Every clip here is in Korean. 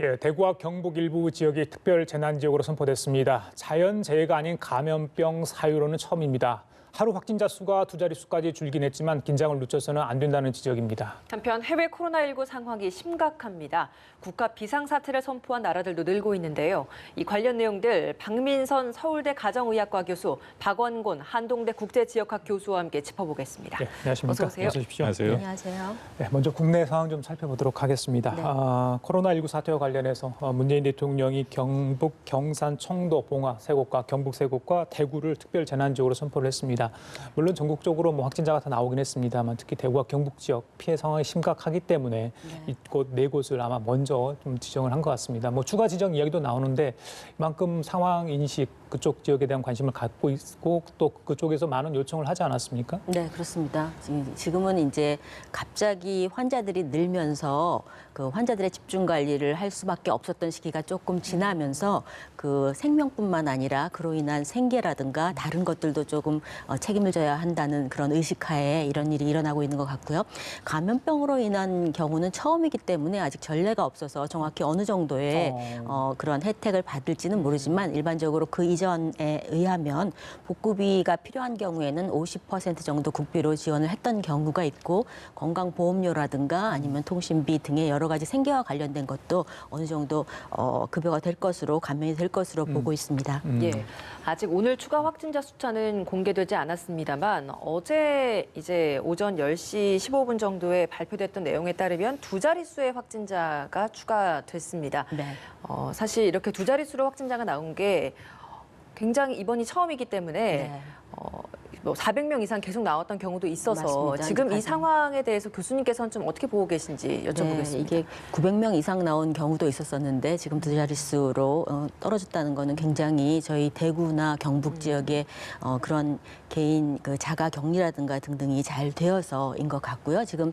예, 대구와 경북 일부 지역이 특별 재난지역으로 선포됐습니다. 자연재해가 아닌 감염병 사유로는 처음입니다. 하루 확진자 수가 두 자릿수까지 줄긴 했지만 긴장을 늦춰서는 안 된다는 지적입니다. 한편 해외 코로나19 상황이 심각합니다. 국가 비상사태를 선포한 나라들도 늘고 있는데요. 이 관련 내용들 박민선 서울대 가정의학과 교수, 박원곤 한동대 국제지역학 교수와 함께 짚어보겠습니다. 네, 안녕하십니까? 어서 오세요. 어서 오십시오. 안녕하세요. 안녕하세요. 네, 먼저 국내 상황 좀 살펴보도록 하겠습니다. 네. 코로나19 사태와 관련해서 문재인 대통령이 경북, 경산, 청도, 봉화 세 곳과 경북 세 곳과 대구를 특별 재난지역으로 선포를 했습니다. 물론 전국적으로 확진자가 다 나오긴 했습니다만 특히 대구와 경북 지역 피해 상황이 심각하기 때문에 이곳 네 곳을 아마 먼저 좀 지정을 한 것 같습니다. 추가 지정 이야기도 나오는데 이만큼 상황 인식 그쪽 지역에 대한 관심을 갖고 있고 또 그쪽에서 많은 요청을 하지 않았습니까? 네, 그렇습니다. 지금은 이제 갑자기 환자들이 늘면서 그 환자들의 집중 관리를 할 수밖에 없었던 시기가 조금 지나면서 그 생명뿐만 아니라 그로 인한 생계라든가 다른 것들도 조금 책임을 져야 한다는 그런 의식하에 이런 일이 일어나고 있는 것 같고요. 감염병으로 인한 경우는 처음이기 때문에 아직 전례가 없어서 정확히 어느 정도의 그런 혜택을 받을지는 모르지만 일반적으로 그 이전에 의하면 복구비가 필요한 경우에는 50% 정도 국비로 지원을 했던 경우가 있고 건강보험료라든가 아니면 통신비 등의 여러 가지 생계와 관련된 것도 어느 정도 급여가 될 것으로 감면이 될 것으로 보고 있습니다. 예, 아직 오늘 추가 확진자 숫자는 공개되지 않았습니다만 어제 이제 오전 10시 15분 정도에 발표됐던 내용에 따르면 두 자릿수의 확진자가 추가됐습니다. 네. 사실 이렇게 두 자릿수로 확진자가 나온 게 굉장히 이번이 처음이기 때문에 네. 400명 이상 계속 나왔던 경우도 있어서 맞습니다. 지금 이 상황에 대해서 교수님께서는 좀 어떻게 보고 계신지 여쭤보겠습니다. 네, 이게 900명 이상 나온 경우도 있었었는데 지금 두 자릿수로 떨어졌다는 거는 굉장히 저희 대구나 경북 지역의 그런 개인 그 자가 격리라든가 등등이 잘 되어서인 것 같고요. 지금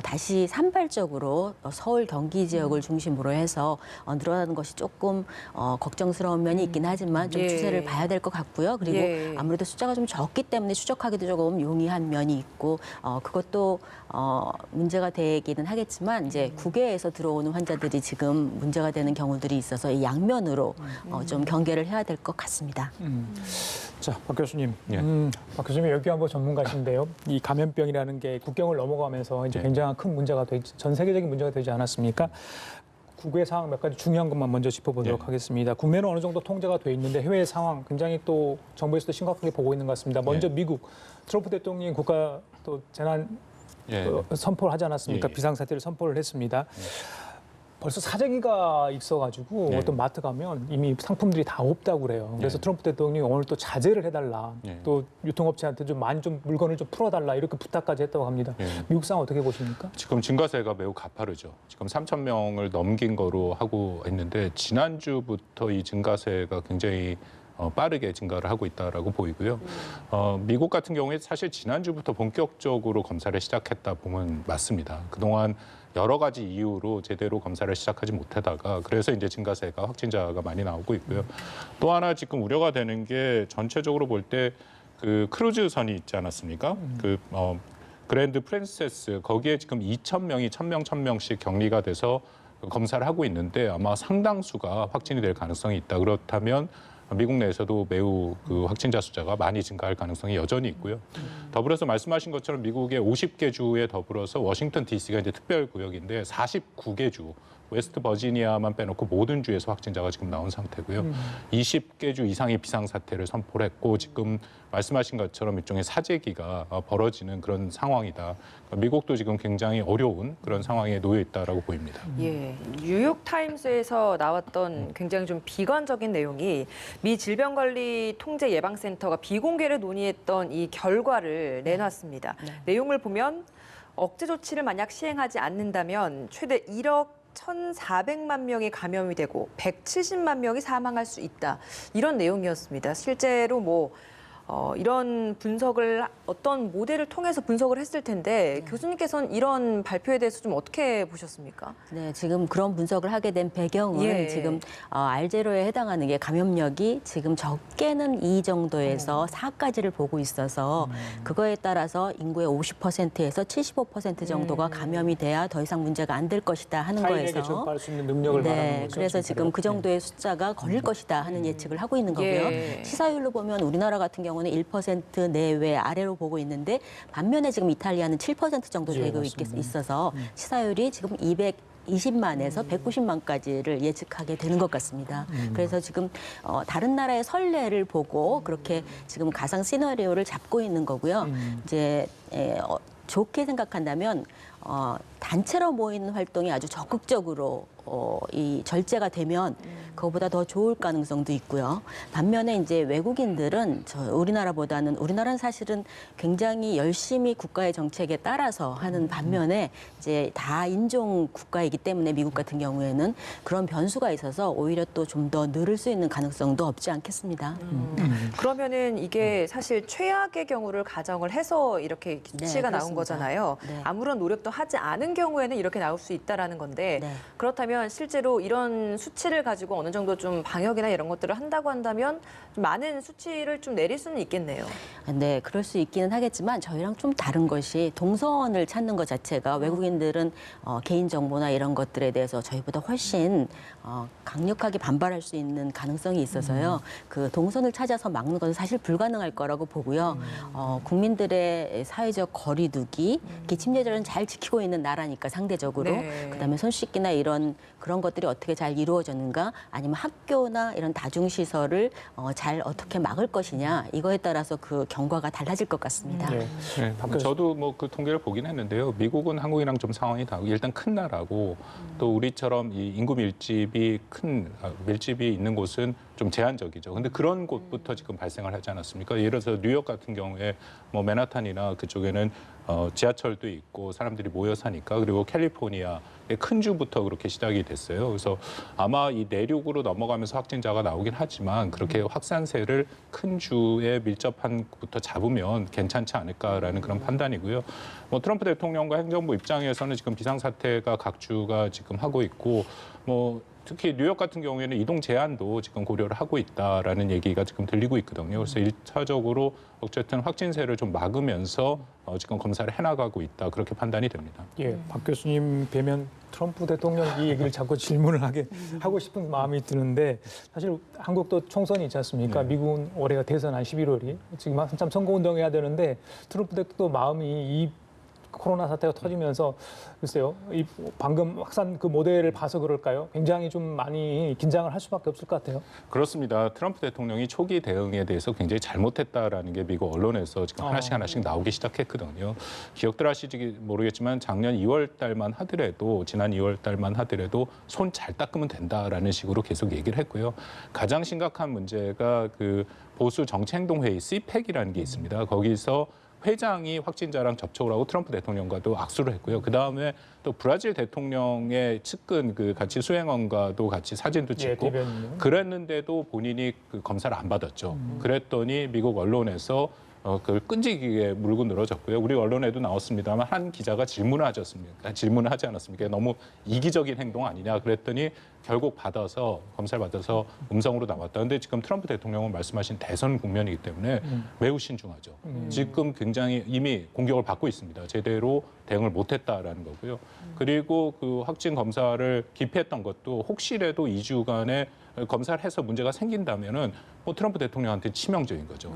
다시 산발적으로 서울 경기 지역을 중심으로 해서 늘어나는 것이 조금 걱정스러운 면이 있긴 하지만 좀 예. 추세를 봐야 될 것 같고요. 그리고 예. 아무래도 숫자가 좀 적기 때문에 추적하기도 조금 용이한 면이 있고 그것도 문제가 되기는 하겠지만 이제 국외에서 들어오는 환자들이 지금 문제가 되는 경우들이 있어서 이 양면으로 좀 경계를 해야 될 것 같습니다. 자, 박 교수님. 예. 박 교수님 여기한번 전문가신데요. 이 감염병이라는 게 국경을 넘어가면서 이제 예. 굉장한 큰 문제가 전 세계적인 문제가 되지 않았습니까? 국외 상황 몇 가지 중요한 것만 먼저 짚어보도록 예. 하겠습니다. 국내는 어느 정도 통제가 돼 있는데 해외 상황 굉장히 또 정부에서도 심각하게 보고 있는 것 같습니다. 먼저 예. 미국 트럼프 대통령이 국가 또 재난 예. 선포를 하지 않았습니까? 예. 비상사태를 선포를 했습니다. 벌써 사재기가 있어가지고 예. 어떤 마트 가면 이미 상품들이 다 없다고 그래요. 그래서 예. 트럼프 대통령이 오늘 또 자제를 해달라. 예. 또 유통업체한테 좀 많이 좀 물건을 좀 풀어달라 이렇게 부탁까지 했다고 합니다. 예. 미국 상황 어떻게 보십니까? 지금 증가세가 매우 가파르죠. 지금 3,000명을 넘긴 거로 하고 있는데 지난주부터 이 증가세가 굉장히 빠르게 증가를 하고 있다라고 보이고요. 미국 같은 경우에 사실 지난주부터 본격적으로 검사를 시작했다 보면 맞습니다. 그동안 여러 가지 이유로 제대로 검사를 시작하지 못하다가 그래서 이제 증가세가 확진자가 많이 나오고 있고요. 또 하나 지금 우려가 되는 게 전체적으로 볼 때 그 크루즈선이 있지 않았습니까? 그랜드 프린세스 거기에 지금 2,000명이 1,000명 격리가 돼서 검사를 하고 있는데 아마 상당수가 확진이 될 가능성이 있다. 그렇다면 미국 내에서도 매우 그 확진자 숫자가 많이 증가할 가능성이 여전히 있고요. 더불어서 말씀하신 것처럼 미국의 50개 주에 더불어서 워싱턴 DC가 이제 특별 구역인데 49개 주, 웨스트 버지니아만 빼놓고 모든 주에서 확진자가 지금 나온 상태고요. 20개 주 이상의 비상사태를 선포를 했고 지금 말씀하신 것처럼 일종의 사재기가 벌어지는 그런 상황이다. 그러니까 미국도 지금 굉장히 어려운 그런 상황에 놓여 있다라고 보입니다. 예, 뉴욕타임스에서 나왔던 굉장히 좀 비관적인 내용이 미 질병관리통제예방센터가 비공개를 논의했던 이 결과를 내놨습니다. 내용을 보면 억제 조치를 만약 시행하지 않는다면 최대 1억 1,400만 명이 감염이 되고 170만 명이 사망할 수 있다. 이런 내용이었습니다. 실제로 이런 분석을 어떤 모델을 통해서 분석을 했을 텐데 교수님께서는 이런 발표에 대해서 좀 어떻게 보셨습니까? 네, 지금 그런 분석을 하게 된 배경은 예. 지금 R0에 해당하는 게 감염력이 지금 적게는 2 정도에서 4까지를 보고 있어서 그거에 따라서 인구의 50%에서 75% 정도가 감염이 돼야 더 이상 문제가 안 될 것이다 하는 타인에게 거에서 전파할 수 있는 능력을 말하는 네, 거죠. 그래서 지금 그 정도의 네. 숫자가 걸릴 것이다 하는 예측을 하고 있는 거고요. 예. 치사율로 보면 우리나라 같은 경우는 1% 내외 아래로 보고 있는데 반면에 지금 이탈리아는 7% 정도 예, 되고 맞습니다. 있어서 치사율이 지금 220만에서 190만까지를 예측하게 되는 것 같습니다. 그래서 지금 다른 나라의 선례를 보고 그렇게 지금 가상 시나리오를 잡고 있는 거고요. 이제 좋게 생각한다면 단체로 모이는 활동이 아주 적극적으로 이 절제가 되면 그거보다 더 좋을 가능성도 있고요. 반면에 이제 외국인들은 우리나라는 사실은 굉장히 열심히 국가의 정책에 따라서 하는 반면에 이제 다인종 국가이기 때문에 미국 같은 경우에는 그런 변수가 있어서 오히려 또 좀 더 늘을 수 있는 가능성도 없지 않겠습니다. 그러면은 이게 사실 최악의 경우를 가정을 해서 이렇게 수치가 나온 그렇습니다. 거잖아요. 네. 아무런 노력도 하지 않은 경우에는 이렇게 나올 수 있다라는 건데 네. 그렇다면 실제로 이런 수치를 가지고 어느 정도 좀 방역이나 이런 것들을 한다고 한다면 좀 많은 수치를 좀 내릴 수는 있겠네요. 네, 그럴 수 있기는 하겠지만 저희랑 좀 다른 것이 동선을 찾는 것 자체가 외국인들은 개인 정보나 이런 것들에 대해서 저희보다 훨씬 강력하게 반발할 수 있는 가능성이 있어서요. 그 동선을 찾아서 막는 것은 사실 불가능할 거라고 보고요. 국민들의 사회적 거리두기, 기침제들은 잘 지키고 있는 나라니까 상대적으로. 네. 그다음에 손 씻기나 그런 것들이 어떻게 잘 이루어졌는가, 아니면 학교나 이런 다중시설을 잘 어떻게 막을 것이냐, 이거에 따라서 그 경과가 달라질 것 같습니다. 네. 네, 저도 뭐 그 통계를 보긴 했는데요. 미국은 한국이랑 좀 상황이 다르고 일단 큰 나라고 또 우리처럼 이 인구 밀집이 있는 곳은 좀 제한적이죠. 근데 그런 곳부터 지금 발생을 하지 않았습니까? 예를 들어서 뉴욕 같은 경우에 뭐 맨하탄이나 그쪽에는 지하철도 있고 사람들이 모여 사니까, 그리고 캘리포니아의 큰 주부터 그렇게 시작이 됐어요. 그래서 아마 이 내륙으로 넘어가면서 확진자가 나오긴 하지만 그렇게 확산세를 큰 주에 밀접한 곳부터 잡으면 괜찮지 않을까라는 그런 판단이고요. 뭐 트럼프 대통령과 행정부 입장에서는 지금 비상사태가 각 주가 지금 하고 있고, 뭐 특히 뉴욕 같은 경우에는 이동 제한도 지금 고려를 하고 있다라는 얘기가 지금 들리고 있거든요. 그래서 1차적으로 어쨌든 확진세를 좀 막으면서 지금 검사를 해나가고 있다, 그렇게 판단이 됩니다. 예, 박 교수님 뵈면 트럼프 대통령 이 얘기를 자꾸 질문을 하고 싶은 마음이 드는데, 사실 한국도 총선이 있지 않습니까? 네. 미국은 올해가 대선 한 11월이 지금 한참 선거운동 해야 되는데 트럼프 대통령도 마음이 이 코로나 사태가 터지면서 글쎄요, 이 방금 확산 그 모델을 봐서 그럴까요? 굉장히 좀 많이 긴장을 할 수밖에 없을 것 같아요. 그렇습니다. 트럼프 대통령이 초기 대응에 대해서 굉장히 잘못했다라는 게 미국 언론에서 지금 하나씩 나오기 시작했거든요. 기억들 하실지 모르겠지만 작년 2월 달만 하더라도, 지난 2월 달만 하더라도 손 잘 닦으면 된다라는 식으로 계속 얘기를 했고요. 가장 심각한 문제가 그 보수 정치행동회의 CPEC이라는 게 있습니다. 거기서 회장이 확진자랑 접촉을 하고 트럼프 대통령과도 악수를 했고요. 그 다음에 또 브라질 대통령의 측근 그 같이 수행원과도 같이 사진도 찍고, 대변인요. 그랬는데도 본인이 그 검사를 안 받았죠. 그랬더니 미국 언론에서 그걸 끈질기게 물고 늘어졌고요. 우리 언론에도 나왔습니다만 한 기자가 질문을 하지 않았습니까? 너무 이기적인 행동 아니냐 그랬더니 결국 검사를 받아서 음성으로 나왔다. 그런데 지금 트럼프 대통령은 말씀하신 대선 국면이기 때문에 매우 신중하죠. 지금 굉장히 이미 공격을 받고 있습니다. 제대로 대응을 못했다라는 거고요. 그리고 그 확진 검사를 기피했던 것도 혹시라도 2주간에 검사를 해서 문제가 생긴다면은 뭐 트럼프 대통령한테 치명적인 거죠.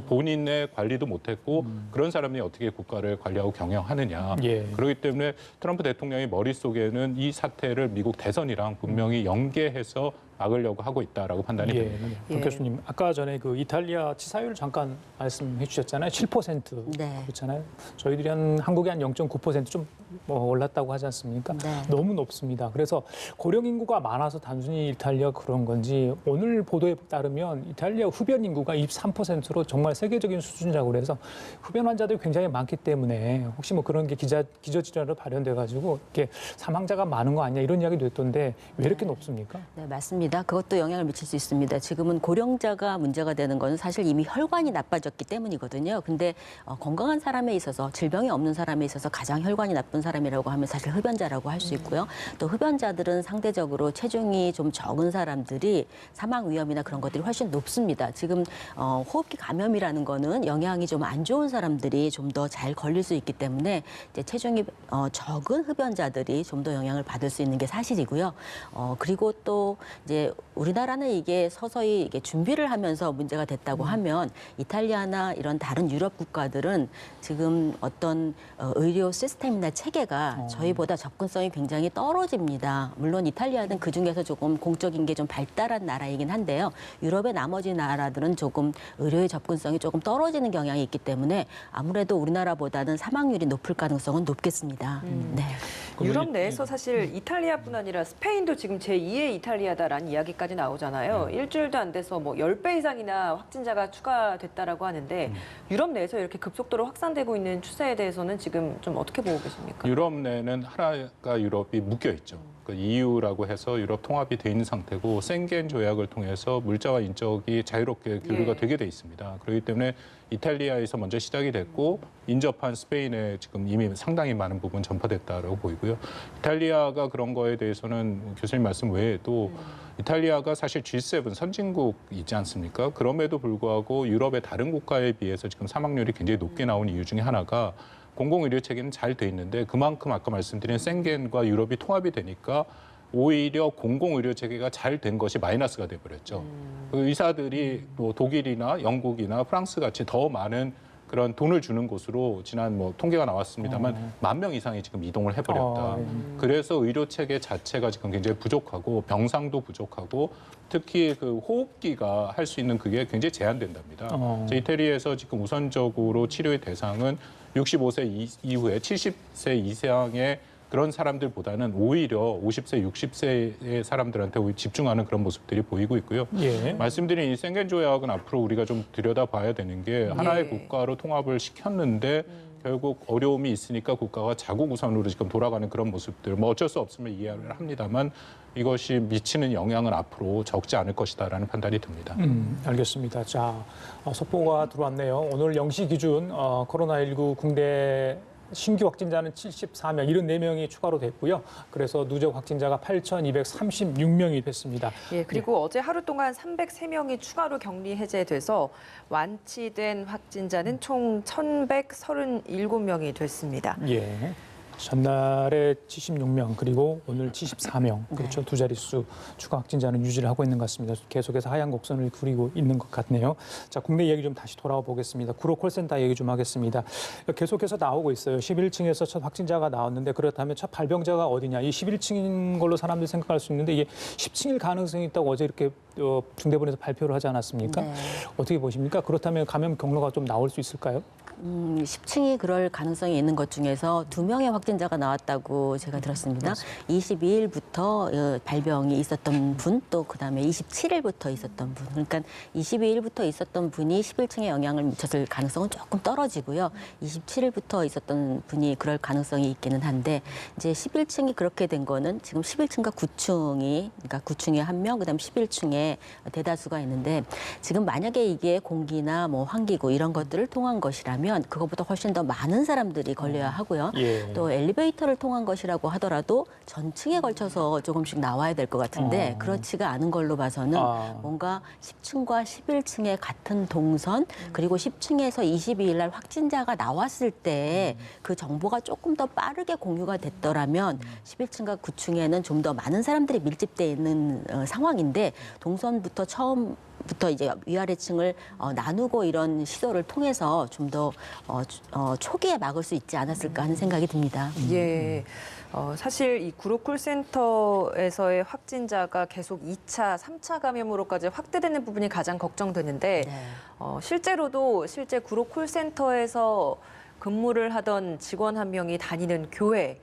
본인의 관리도 못했고 그런 사람이 어떻게 국가를 관리하고 경영하느냐. 예. 그렇기 때문에 트럼프 대통령의 머릿속에는 이 사태를 미국 대선이랑 분명히 연계해서 막으려고 하고 있다라고 판단이 예, 됩니다. 박 교수님, 아까 전에 그 이탈리아 치사율 잠깐 말씀해 주셨잖아요. 7% 네. 그렇잖아요. 저희들이 한국이 한 0.9% 좀 올랐다고 하지 않습니까? 네. 너무 높습니다. 그래서 고령 인구가 많아서 단순히 이탈리아가 그런 건지, 오늘 보도에 따르면 이탈리아 흡연 인구가 23%로 정말 세계적인 수준이라고 그래서 흡연 환자들이 굉장히 많기 때문에 혹시 뭐 그런 게 기저질환으로 발현돼 가지고 이렇게 사망자가 많은 거 아니냐 이런 이야기도 있던데 왜 이렇게 높습니까? 네, 맞습니다. 맞습니다. 그것도 영향을 미칠 수 있습니다. 지금은 고령자가 문제가 되는 건 사실 이미 혈관이 나빠졌기 때문이거든요. 근데 건강한 사람에 있어서 질병이 없는 사람에 있어서 가장 혈관이 나쁜 사람이라고 하면 사실 흡연자라고 할 수 있고요. 또 흡연자들은 상대적으로 체중이 좀 적은 사람들이 사망 위험이나 그런 것들이 훨씬 높습니다. 지금 호흡기 감염이라는 거는 영향이 좀 안 좋은 사람들이 좀 더 잘 걸릴 수 있기 때문에 이제 체중이 적은 흡연자들이 좀 더 영향을 받을 수 있는 게 사실이고요. 그리고 또 이제 우리나라는 이게 서서히 이게 준비를 하면서 문제가 됐다고 하면 이탈리아나 이런 다른 유럽 국가들은 지금 어떤 의료 시스템이나 체계가 저희보다 접근성이 굉장히 떨어집니다. 물론 이탈리아는 그 중에서 조금 공적인 게 좀 발달한 나라이긴 한데요. 유럽의 나머지 나라들은 조금 의료의 접근성이 조금 떨어지는 경향이 있기 때문에 아무래도 우리나라보다는 사망률이 높을 가능성은 높겠습니다. 네. 유럽 내에서 사실 이탈리아뿐 아니라 스페인도 지금 제2의 이탈리아다라는 이야기까지 나오잖아요. 일주일도 안 돼서 뭐 10배 이상이나 확진자가 추가됐다라고 하는데 유럽 내에서 이렇게 급속도로 확산되고 있는 추세에 대해서는 지금 좀 어떻게 보고 계십니까? 유럽 내는 하나가 유럽이 묶여 있죠. 그 EU라고 해서 유럽 통합이 돼 있는 상태고 생겐 조약을 통해서 물자와 인적이 자유롭게 교류가 예. 되게 돼 있습니다. 그렇기 때문에 이탈리아에서 먼저 시작이 됐고 인접한 스페인에 지금 이미 상당히 많은 부분 전파됐다라고 보이고요. 이탈리아가 그런 거에 대해서는 교수님 말씀 외에도 이탈리아가 사실 G7 선진국이지 않습니까? 그럼에도 불구하고 유럽의 다른 국가에 비해서 지금 사망률이 굉장히 높게 나온 이유 중에 하나가 공공의료 체계는 잘 돼 있는데 그만큼 아까 말씀드린 생겐과 유럽이 통합이 되니까 오히려 공공의료 체계가 잘 된 것이 마이너스가 돼버렸죠. 그 의사들이 뭐 독일이나 영국이나 프랑스 같이 더 많은 그런 돈을 주는 곳으로 지난 뭐 통계가 나왔습니다만 10,000명 이상이 지금 이동을 해버렸다. 그래서 의료 체계 자체가 지금 굉장히 부족하고 병상도 부족하고 특히 그 호흡기가 할 수 있는 그게 굉장히 제한된답니다. 이태리에서 지금 우선적으로 치료의 대상은 65세 이후에 70세 이상의 그런 사람들보다는 오히려 50세, 60세의 사람들한테 집중하는 그런 모습들이 보이고 있고요. 예. 말씀드린 이 생겐 조약은 앞으로 우리가 좀 들여다봐야 되는 게 하나의 국가로 통합을 시켰는데 결국 어려움이 있으니까 국가가 자국 우선으로 지금 돌아가는 그런 모습들, 뭐 어쩔 수 없으면 이해를 합니다만 이것이 미치는 영향은 앞으로 적지 않을 것이다라는 판단이 듭니다. 알겠습니다. 자, 속보가 들어왔네요. 오늘 0시 기준 코로나19 국내 신규 확진자는 74명, 74명이 추가로 됐고요. 그래서 누적 확진자가 8,236명이 됐습니다. 예, 그리고 어제 하루 동안 303명이 추가로 격리 해제돼서 완치된 확진자는 총 1,137명이 됐습니다. 예. 전날에 76명 그리고 오늘 74명 그렇죠. 두 자릿수 추가 확진자는 유지를 하고 있는 것 같습니다. 계속해서 하향 곡선을 그리고 있는 것 같네요. 자, 국내 얘기 좀 다시 돌아와 보겠습니다. 구로 콜센터 얘기 좀 하겠습니다. 계속해서 나오고 있어요. 11층에서 첫 확진자가 나왔는데 그렇다면 첫 발병자가 어디냐? 이 11층인 걸로 사람들이 생각할 수 있는데 이게 10층일 가능성이 있다고 어제 이렇게 중대본에서 발표를 하지 않았습니까? 네. 어떻게 보십니까? 그렇다면 감염 경로가 좀 나올 수 있을까요? 10층이 그럴 가능성이 있는 것 중에서 2명의 확진자가 나왔다고 제가 들었습니다. 22일부터 발병이 있었던 분, 또 그다음에 27일부터 있었던 분. 그러니까 22일부터 있었던 분이 11층에 영향을 미쳤을 가능성은 조금 떨어지고요. 27일부터 있었던 분이 그럴 가능성이 있기는 한데 이제 11층이 그렇게 된 거는 지금 11층과 9층이 그러니까 9층에 1명, 그다음 11층에 대다수가 있는데 지금 만약에 이게 공기나 뭐 환기구 이런 것들을 통한 것이라면 그것보다 훨씬 더 많은 사람들이 걸려야 하고요. 예. 또 엘리베이터를 통한 것이라고 하더라도 전층에 걸쳐서 조금씩 나와야 될 것 같은데 그렇지가 않은 걸로 봐서는 뭔가 10층과 11층의 같은 동선 그리고 10층에서 22일 날 확진자가 나왔을 때 그 정보가 조금 더 빠르게 공유가 됐더라면 11층과 9층에는 좀 더 많은 사람들이 밀집돼 있는 상황인데 동선부터 처음부터 이제 위아래층을 나누고 이런 시도를 통해서 좀 더 초기에 막을 수 있지 않았을까 하는 생각이 듭니다. 예. 사실 이 구로 콜센터에서의 확진자가 계속 2차, 3차 감염으로까지 확대되는 부분이 가장 걱정되는데 네. 실제로도 실제 구로 콜센터에서 근무를 하던 직원 한 명이 다니는 교회,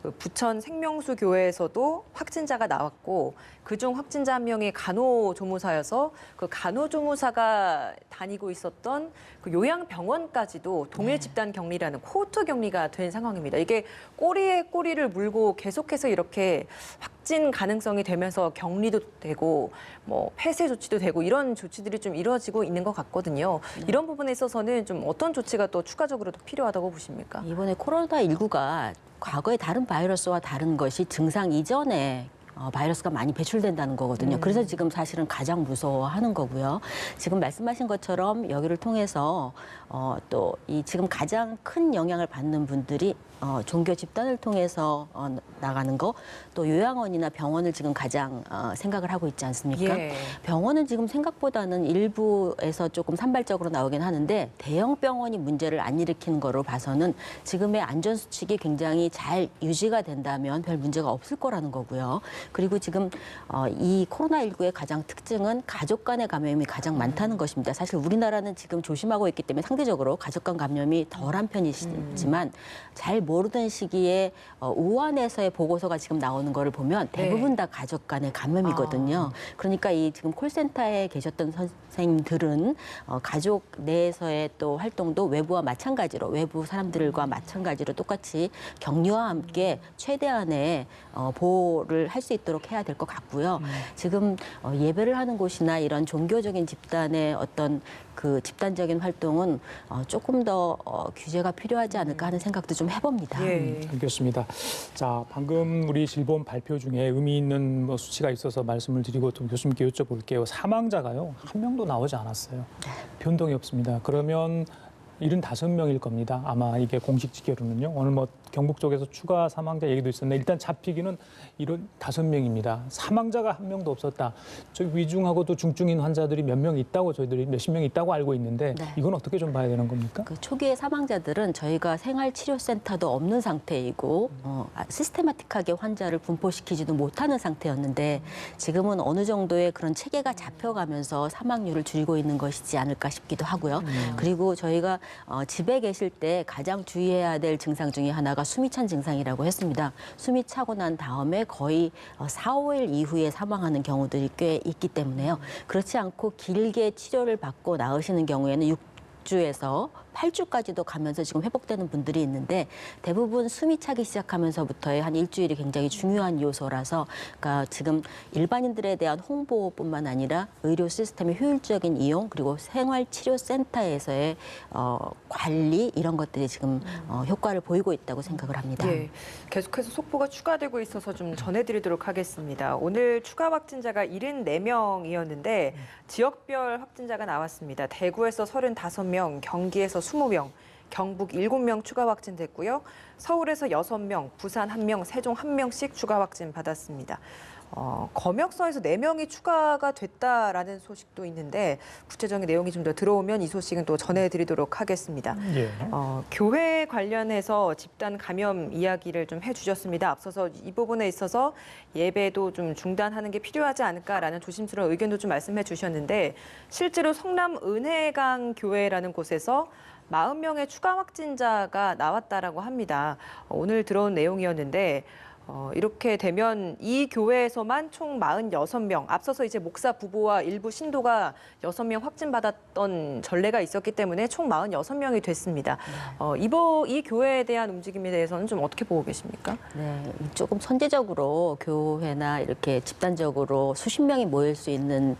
그 부천 생명수 교회에서도 확진자가 나왔고 그중 확진자 한 명이 간호조무사여서 그 간호조무사가 다니고 있었던 그 요양병원까지도 동일 집단 격리라는 코호트 격리가 된 상황입니다. 이게 꼬리에 꼬리를 물고 계속해서 이렇게 확진 가능성이 되면서 격리도 되고 뭐 폐쇄 조치도 되고 이런 조치들이 좀 이루어지고 있는 것 같거든요. 이런 부분에 있어서는 좀 어떤 조치가 또 추가적으로도 필요하다고 보십니까? 이번에 코로나19가 과거의 다른 바이러스와 다른 것이 증상 이전에 바이러스가 많이 배출된다는 거거든요. 그래서 지금 사실은 가장 무서워하는 거고요. 지금 말씀하신 것처럼 여기를 통해서 또 이 지금 가장 큰 영향을 받는 분들이 종교 집단을 통해서 나가는 거, 또 요양원이나 병원을 지금 가장 생각을 하고 있지 않습니까? 예. 병원은 지금 생각보다는 일부에서 조금 산발적으로 나오긴 하는데 대형 병원이 문제를 안 일으키는 거로 봐서는 지금의 안전 수칙이 굉장히 잘 유지가 된다면 별 문제가 없을 거라는 거고요. 그리고 지금 이 코로나19의 가장 특징은 가족 간의 감염이 가장 많다는 것입니다. 사실 우리나라는 지금 조심하고 있기 때문에 상대적으로 가족 간 감염이 덜한 편이지만 잘 모르던 시기에 우한에서의 보고서가 지금 나오는 거를 보면 대부분 다 가족 간의 감염이거든요. 그러니까 이 지금 콜센터에 계셨던 선생님들은 가족 내에서의 또 활동도 외부와 마찬가지로 외부 사람들과 마찬가지로 똑같이 격리와 함께 최대한의 보호를 할 수 있도록 해야 될 것 같고요. 지금 예배를 하는 곳이나 이런 종교적인 집단의 어떤 그 집단적인 활동은 조금 더 규제가 필요하지 않을까 하는 생각도 좀 해봅니다. 예. 알겠습니다. 자, 방금 우리 질본 발표 중에 의미 있는 뭐 수치가 있어서 말씀을 드리고 좀 교수님께 여쭤볼게요. 사망자가요, 한 명도 나오지 않았어요. 변동이 없습니다. 그러면 75명일 겁니다. 아마 이게 공식 지표로는요. 오늘 뭐 경북 쪽에서 추가 사망자 얘기도 있었는데 일단 잡히기는 75명입니다. 사망자가 한 명도 없었다. 저기 위중하고도 중증인 환자들이 몇 명 있다고 저희들이 몇십 명 있다고 알고 있는데 이건 어떻게 좀 봐야 되는 겁니까? 그 초기의 사망자들은 저희가 생활치료센터도 없는 상태이고 시스테마틱하게 환자를 분포시키지도 못하는 상태였는데 지금은 어느 정도의 그런 체계가 잡혀가면서 사망률을 줄이고 있는 것이지 않을까 싶기도 하고요. 그리고 저희가 집에 계실 때 가장 주의해야 될 증상 중에 하나가 숨이 찬 증상이라고 했습니다. 숨이 차고 난 다음에 거의 4, 5일 이후에 사망하는 경우들이 꽤 있기 때문에요. 그렇지 않고 길게 치료를 받고 나으시는 경우에는 6주에서 8주까지도 가면서 지금 회복되는 분들이 있는데 대부분 숨이 차기 시작하면서부터의 한 일주일이 굉장히 중요한 요소라서 그러니까 지금 일반인들에 대한 홍보뿐만 아니라 의료 시스템의 효율적인 이용 그리고 생활치료센터에서의 관리 이런 것들이 지금 효과를 보이고 있다고 생각을 합니다. 예, 계속해서 속보가 추가되고 있어서 좀 전해드리도록 하겠습니다. 오늘 추가 확진자가 74명이었는데 지역별 확진자가 나왔습니다. 대구에서 35명, 경기에서 20명, 경북 7명 추가 확진됐고요. 서울에서 6명, 부산 1명, 세종 1명씩 추가 확진 받았습니다. 검역서에서 4명이 추가가 됐다라는 소식도 있는데 구체적인 내용이 좀 더 들어오면 이 소식은 또 전해드리도록 하겠습니다. 예. 교회 관련해서 집단 감염 이야기를 좀 해주셨습니다. 앞서서 이 부분에 있어서 예배도 좀 중단하는 게 필요하지 않을까라는 조심스러운 의견도 좀 말씀해 주셨는데 실제로 성남 은혜강 교회라는 곳에서 40명의 추가 확진자가 나왔다라고 합니다. 오늘 들어온 내용이었는데 이렇게 되면 이 교회에서만 총 46명, 앞서서 이제 목사 부부와 일부 신도가 6명 확진받았던 전례가 있었기 때문에 총 46명이 됐습니다. 이 교회에 대한 움직임에 대해서는 좀 어떻게 보고 계십니까? 네, 조금 선제적으로 교회나 이렇게 집단적으로 수십 명이 모일 수 있는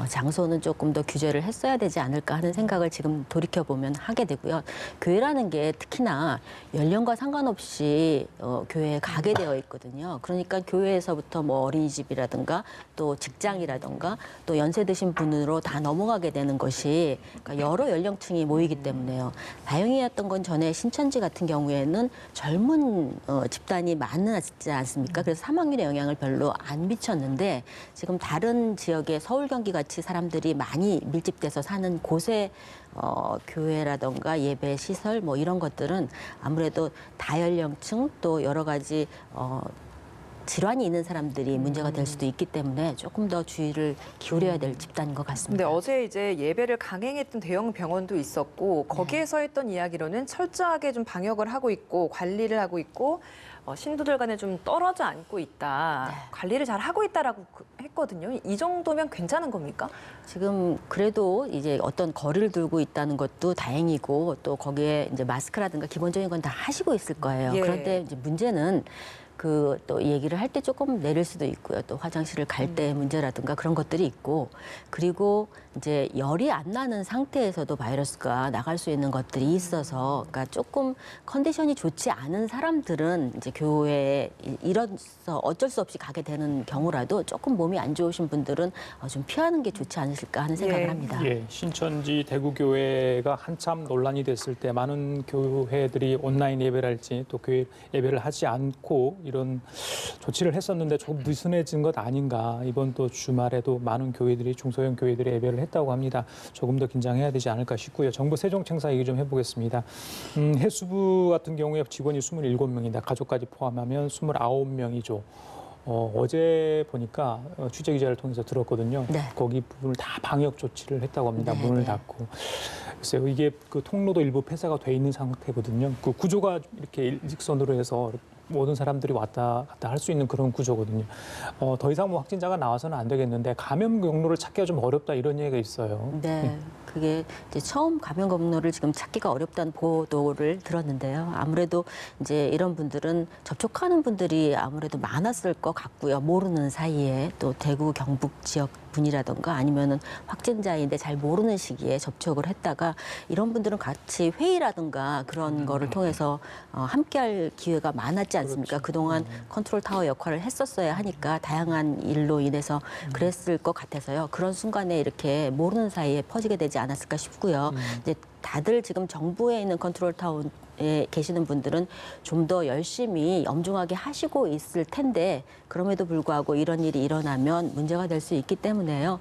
장소는 조금 더 규제를 했어야 되지 않을까 하는 생각을 지금 돌이켜보면 하게 되고요. 교회라는 게 특히나 연령과 상관없이 교회에 가게 되어 있거든요. 그러니까 교회에서부터 뭐 어린이집이라든가 또 직장이라든가 또 연세 드신 분으로 다 넘어가게 되는 것이 그러니까 여러 연령층이 모이기 때문에요. 다행이었던 건 전에 신천지 같은 경우에는 젊은 집단이 많지 않습니까? 그래서 사망률에 영향을 별로 안 미쳤는데 지금 다른 지역의 서울, 경기 같이 사람들이 많이 밀집돼서 사는 곳에 교회라던가 예배 시설 뭐 이런 것들은 아무래도 다연령층 또 여러 가지 질환이 있는 사람들이 문제가 될 수도 있기 때문에 조금 더 주의를 기울여야 될 집단인 것 근데 같습니다. 어제 이제 예배를 강행했던 대형 병원도 있었고 거기에서 했던 이야기로는 철저하게 좀 방역을 하고 있고 관리를 하고 있고 신도들 간에 좀 떨어져 앉고 있다. 관리를 잘 하고 있다라고 했거든요. 이 정도면 괜찮은 겁니까? 지금 그래도 이제 어떤 거리를 두고 있다는 것도 다행이고 또 거기에 이제 마스크라든가 기본적인 건 다 하시고 있을 거예요. 예. 그런데 이제 문제는 그 또 얘기를 할 때 조금 내릴 수도 있고요. 또 화장실을 갈 때 문제라든가 그런 것들이 있고 그리고 이제 열이 안 나는 상태에서도 바이러스가 나갈 수 있는 것들이 있어서 그러니까 조금 컨디션이 좋지 않은 사람들은 이제 교회에 이뤄서 어쩔 수 없이 가게 되는 경우라도 조금 몸이 안 좋으신 분들은 좀 피하는 게 좋지 않으실까 하는 생각을 예. 합니다. 예, 신천지 대구교회가 한참 논란이 됐을 때 많은 교회들이 온라인 예배를 할지 또 교회 예배를 하지 않고 이런 조치를 했었는데 조금 느슨해진 것 아닌가. 이번 또 주말에도 많은 교회들이 중소형 교회들이 예배를 했다고 합니다. 조금 더 긴장해야 되지 않을까 싶고요. 정부 세종청사 얘기 좀 해보겠습니다. 해수부 같은 경우에 직원이 27명이다. 가족까지 포함하면 29명이죠. 어제 보니까 취재 기자를 통해서 들었거든요. 네. 거기 부분을 다 방역 조치를 했다고 합니다. 네, 문을 네. 닫고. 글쎄요, 이게 그 통로도 일부 폐쇄가 돼 있는 상태거든요. 그 구조가 이렇게 일직선으로 해서 모든 사람들이 왔다 갔다 할 수 있는 그런 구조거든요. 더 이상 뭐 확진자가 나와서는 안 되겠는데 감염 경로를 찾기가 좀 어렵다 이런 얘기가 있어요. 네, 그게 이제 처음 감염 경로를 지금 찾기가 어렵다는 보도를 들었는데요. 아무래도 이제 이런 분들은 접촉하는 분들이 아무래도 많았을 것 같고요. 모르는 사이에 또 대구 경북 지역 분이라던가 아니면은 확진자인데 잘 모르는 시기에 접촉을 했다가 이런 분들은 같이 회의라든가 그런 거를 통해서 함께할 기회가 많았지 않습니까? 그동안 컨트롤 타워 역할을 했었어야 하니까 다양한 일로 인해서 그랬을 것 같아서요. 그런 순간에 이렇게 모르는 사이에 퍼지게 되지 않았을까 싶고요. 이제 다들 지금 정부에 있는 컨트롤 타워에 계시는 분들은 좀 더 열심히 엄중하게 하시고 있을 텐데 그럼에도 불구하고 이런 일이 일어나면 문제가 될 수 있기 때문에요.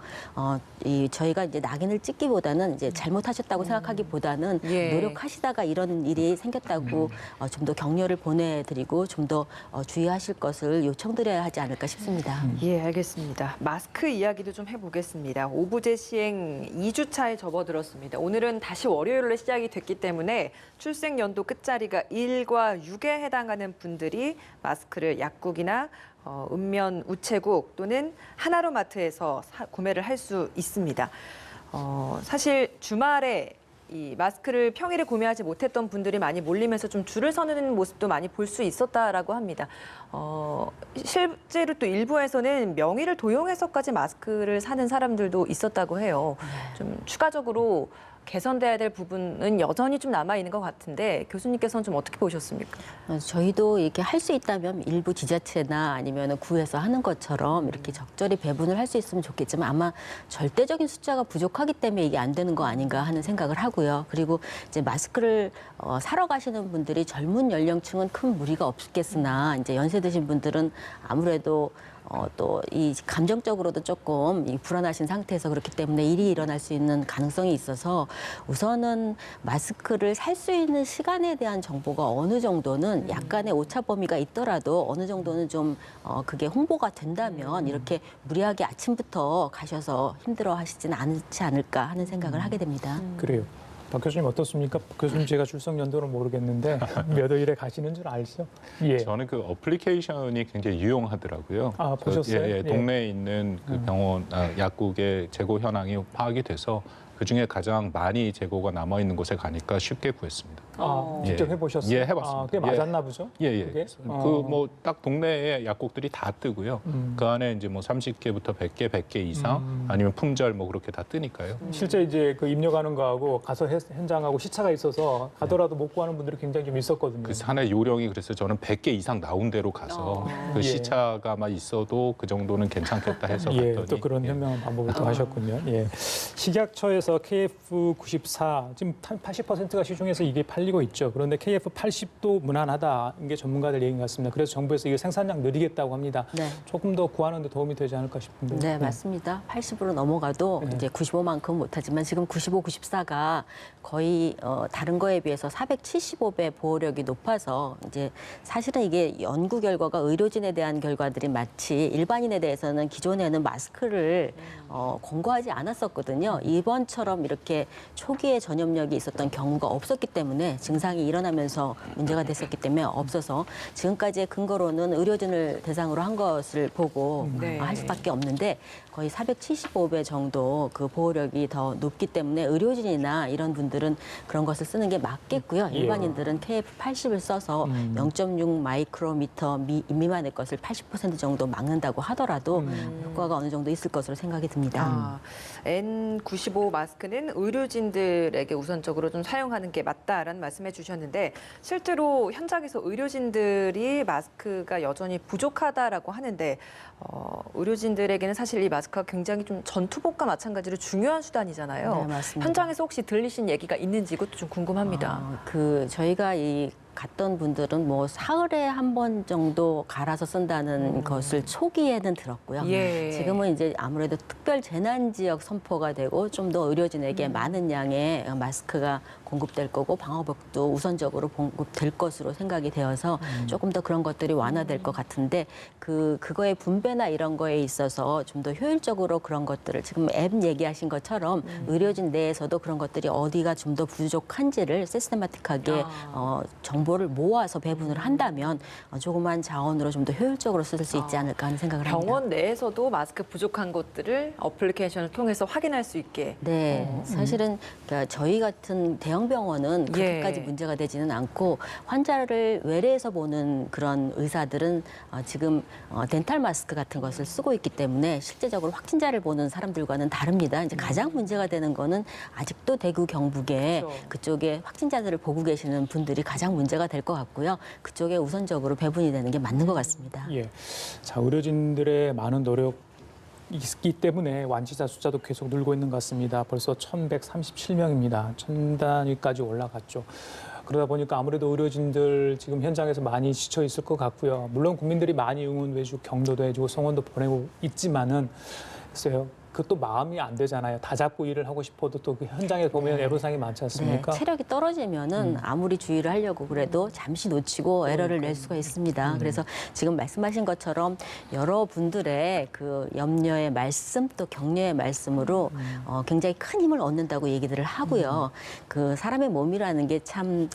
저희가 이제 낙인을 찍기보다는 이제 잘못하셨다고 생각하기보다는 예. 노력하시다가 이런 일이 생겼다고 좀 더 격려를 보내드리고 좀 더 주의하실 것을 요청드려야 하지 않을까 싶습니다. 예, 알겠습니다. 마스크 이야기도 좀 해보겠습니다. 오부제 시행 2주차에 접어들었습니다. 오늘은 다시 월요일로 시작이 됐기 때문에 출생 연도 끝자리가 1과 6에 해당하는 분들이 마스크를 약국이나 읍면 우체국 또는 하나로마트에서 구매를 할 수 있습니다. 사실 주말에 이 마스크를 평일에 구매하지 못했던 분들이 많이 몰리면서 좀 줄을 서는 모습도 많이 볼 수 있었다라고 합니다. 실제로 또 일부에서는 명의를 도용해서까지 마스크를 사는 사람들도 있었다고 해요. 좀 추가적으로 개선돼야 될 부분은 여전히 좀 남아 있는 것 같은데 교수님께서는 좀 어떻게 보셨습니까? 저희도 이렇게 할 수 있다면 일부 지자체나 아니면 구에서 하는 것처럼 이렇게 적절히 배분을 할 수 있으면 좋겠지만 아마 절대적인 숫자가 부족하기 때문에 이게 안 되는 거 아닌가 하는 생각을 하고요. 그리고 이제 마스크를 사러 가시는 분들이 젊은 연령층은 큰 무리가 없겠으나 이제 연세 드신 분들은 아무래도 또 이 감정적으로도 조금 불안하신 상태에서 그렇기 때문에 일이 일어날 수 있는 가능성이 있어서 우선은 마스크를 살 수 있는 시간에 대한 정보가 어느 정도는 약간의 오차 범위가 있더라도 어느 정도는 좀 그게 홍보가 된다면 이렇게 무리하게 아침부터 가셔서 힘들어 하시지는 않지 않을까 하는 생각을 하게 됩니다. 그래요. 박 교수님 어떻습니까? 교수님 제가 출석 연도는 모르겠는데 몇 월에 가시는 줄 알죠? 예. 저는 그 어플리케이션이 굉장히 유용하더라고요. 아, 보셨어요? 예, 동네에 있는 그 병원, 약국의 재고 현황이 파악이 돼서 그중에 가장 많이 재고가 남아 있는 곳에 가니까 쉽게 구했습니다. 직접 해보셨어요? 예, 해봤습니다. 아, 꽤 맞았나 보죠? 예. 그게? 그 뭐 딱 동네에 약국들이 다 뜨고요. 그 안에 이제 뭐 30개부터 100개, 100개 이상 아니면 품절 뭐 그렇게 다 뜨니까요. 실제 이제 그 입력하는 거하고 가서 현장하고 시차가 있어서 가더라도 못 구하는 분들이 굉장히 좀 있었거든요. 그래서 하나의 요령이 그래서 저는 100개 이상 나온 대로 가서 그 예. 시차가만 있어도 그 정도는 괜찮겠다 해서 예, 갔더니 또 그런 현명한 방법을 또 하셨군요. 예. 식약처에서 한국에서 KF94 지금 80%가 시중에서 이게 팔리고 있죠. 그런데 KF80도 무난하다. 이게 전문가들 얘기인 것 같습니다. 그래서 정부에서 이게 생산량 늘리겠다고 합니다. 네. 조금 더 구하는 데 도움이 되지 않을까 싶은데. 네, 맞습니다. 80으로 넘어가도 네. 이제 95만큼 못하지만 지금 95, 94가 거의 다른 거에 비해서 475배 보호력이 높아서 이제 사실은 이게 연구 결과가 의료진에 대한 결과들이 마치 일반인에 대해서는 기존에는 마스크를 권고하지 않았었거든요. 이번처럼 이렇게 초기에 전염력이 있었던 경우가 없었기 때문에 증상이 일어나면서 문제가 됐었기 때문에 없어서 지금까지의 근거로는 의료진을 대상으로 한 것을 보고 네. 할 수밖에 없는데 거의 475배 정도 그 보호력이 더 높기 때문에 의료진이나 이런 분들은 그런 것을 쓰는 게 맞겠고요. 예. 일반인들은 KF80을 써서 0.6 마이크로미터 미만의 것을 80% 정도 막는다고 하더라도 효과가 어느 정도 있을 것으로 생각이 듭니다. N95 마스크는 의료진들에게 우선적으로 좀 사용하는 게 맞다라는 말씀해 주셨는데 실제로 현장에서 의료진들이 마스크가 여전히 부족하다라고 하는데 의료진들에게는 사실 이 마스크가 굉장히 좀 전투복과 마찬가지로 중요한 수단이잖아요. 네, 맞습니다. 현장에서 혹시 들리신 얘기가 있는지 이것도 좀 궁금합니다. 저희가 갔던 분들은 뭐 사흘에 한 번 정도 갈아서 쓴다는 것을 초기에는 들었고요. 예. 지금은 이제 아무래도 특별 재난 지역 선포가 되고 좀 더 의료진에게 많은 양의 마스크가 공급될 거고 방호복도 우선적으로 공급될 것으로 생각이 되어서 조금 더 그런 것들이 완화될 것 같은데 그거의 분배나 이런 거에 있어서 좀 더 효율적으로 그런 것들을 지금 앱 얘기하신 것처럼 의료진 내에서도 그런 것들이 어디가 좀 더 부족한지를 시스테마틱하게 정보를 모아서 배분을 한다면 조그만 자원으로 좀 더 효율적으로 쓸 수 있지 않을까 하는 생각을 합니다. 병원 내에서도 마스크 부족한 것들을 어플리케이션을 통해서 확인할 수 있게. 네, 사실은 그러니까 저희 같은 대형 병원은 그렇게까지 예. 문제가 되지는 않고 환자를 외래에서 보는 그런 의사들은 지금 덴탈 마스크 같은 것을 쓰고 있기 때문에 실제적으로 확진자를 보는 사람들과는 다릅니다. 이제 가장 문제가 되는 거는 아직도 대구 경북에 그렇죠. 그쪽에 확진자들을 보고 계시는 분들이 가장 문제가 될 것 같고요. 그쪽에 우선적으로 배분이 되는 게 맞는 것 같습니다. 예. 자, 의료진들의 많은 노력 있기 때문에 완치자 숫자도 계속 늘고 있는 것 같습니다. 벌써 1,137명입니다. 1,000단위까지 올라갔죠. 그러다 보니까 아무래도 의료진들 지금 현장에서 많이 지쳐 있을 것 같고요. 물론 국민들이 많이 응원해주고 경도도 해주고 성원도 보내고 있지만은 글쎄요. 그것도 마음이 안 되잖아요. 다 잡고 일을 하고 싶어도 또 그 현장에 보면 애로사항이 많지 않습니까? 네, 체력이 떨어지면은 아무리 주의를 하려고 그래도 잠시 놓치고 에러를 낼 수가 있습니다. 그래서 지금 말씀하신 것처럼 여러분들의 그 염려의 말씀 또 격려의 말씀으로 굉장히 큰 힘을 얻는다고 얘기들을 하고요. 그 사람의 몸이라는 게 참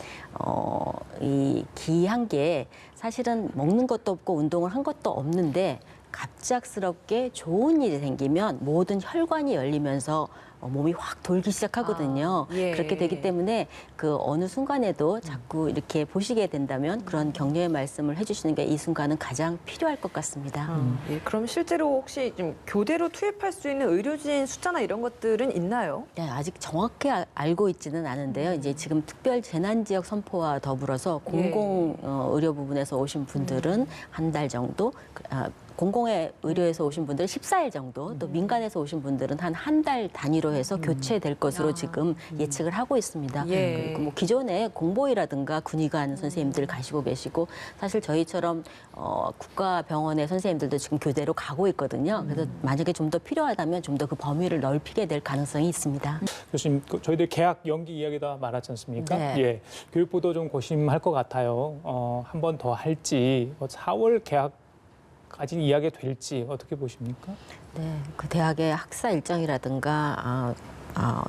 이 귀한 게 사실은 먹는 것도 없고 운동을 한 것도 없는데 갑작스럽게 좋은 일이 생기면 모든 혈관이 열리면서 몸이 확 돌기 시작하거든요. 예. 그렇게 되기 때문에 그 어느 순간에도 자꾸 이렇게 보시게 된다면 그런 격려의 말씀을 해주시는 게 이 순간은 가장 필요할 것 같습니다. 예, 그럼 실제로 혹시 좀 교대로 투입할 수 있는 의료진 숫자나 이런 것들은 있나요? 네, 아직 정확히 알고 있지는 않은데요. 이제 지금 특별 재난 지역 선포와 더불어서 공공 의료 부분에서 오신 분들은 한 달 정도, 공공의 의료에서 오신 분들은 14일 정도, 또 민간에서 오신 분들은 한 달 단위로 해서 교체될 것으로 지금 예측을 하고 있습니다. 예. 그리고 뭐 기존에 공보이라든가 군의관 선생님들 가시고 계시고 사실 저희처럼 국가병원의 선생님들도 지금 교대로 가고 있거든요. 그래서 만약에 좀 더 필요하다면 좀 더 그 범위를 넓히게 될 가능성이 있습니다. 교수님, 저희들 개학 연기 이야기다 말하지 않습니까? 네. 예, 교육부도 좀 고심할 것 같아요. 한 번 더 할지, 4월 개학까지 이야기가 될지 어떻게 보십니까? 네, 그 대학의 학사 일정이라든가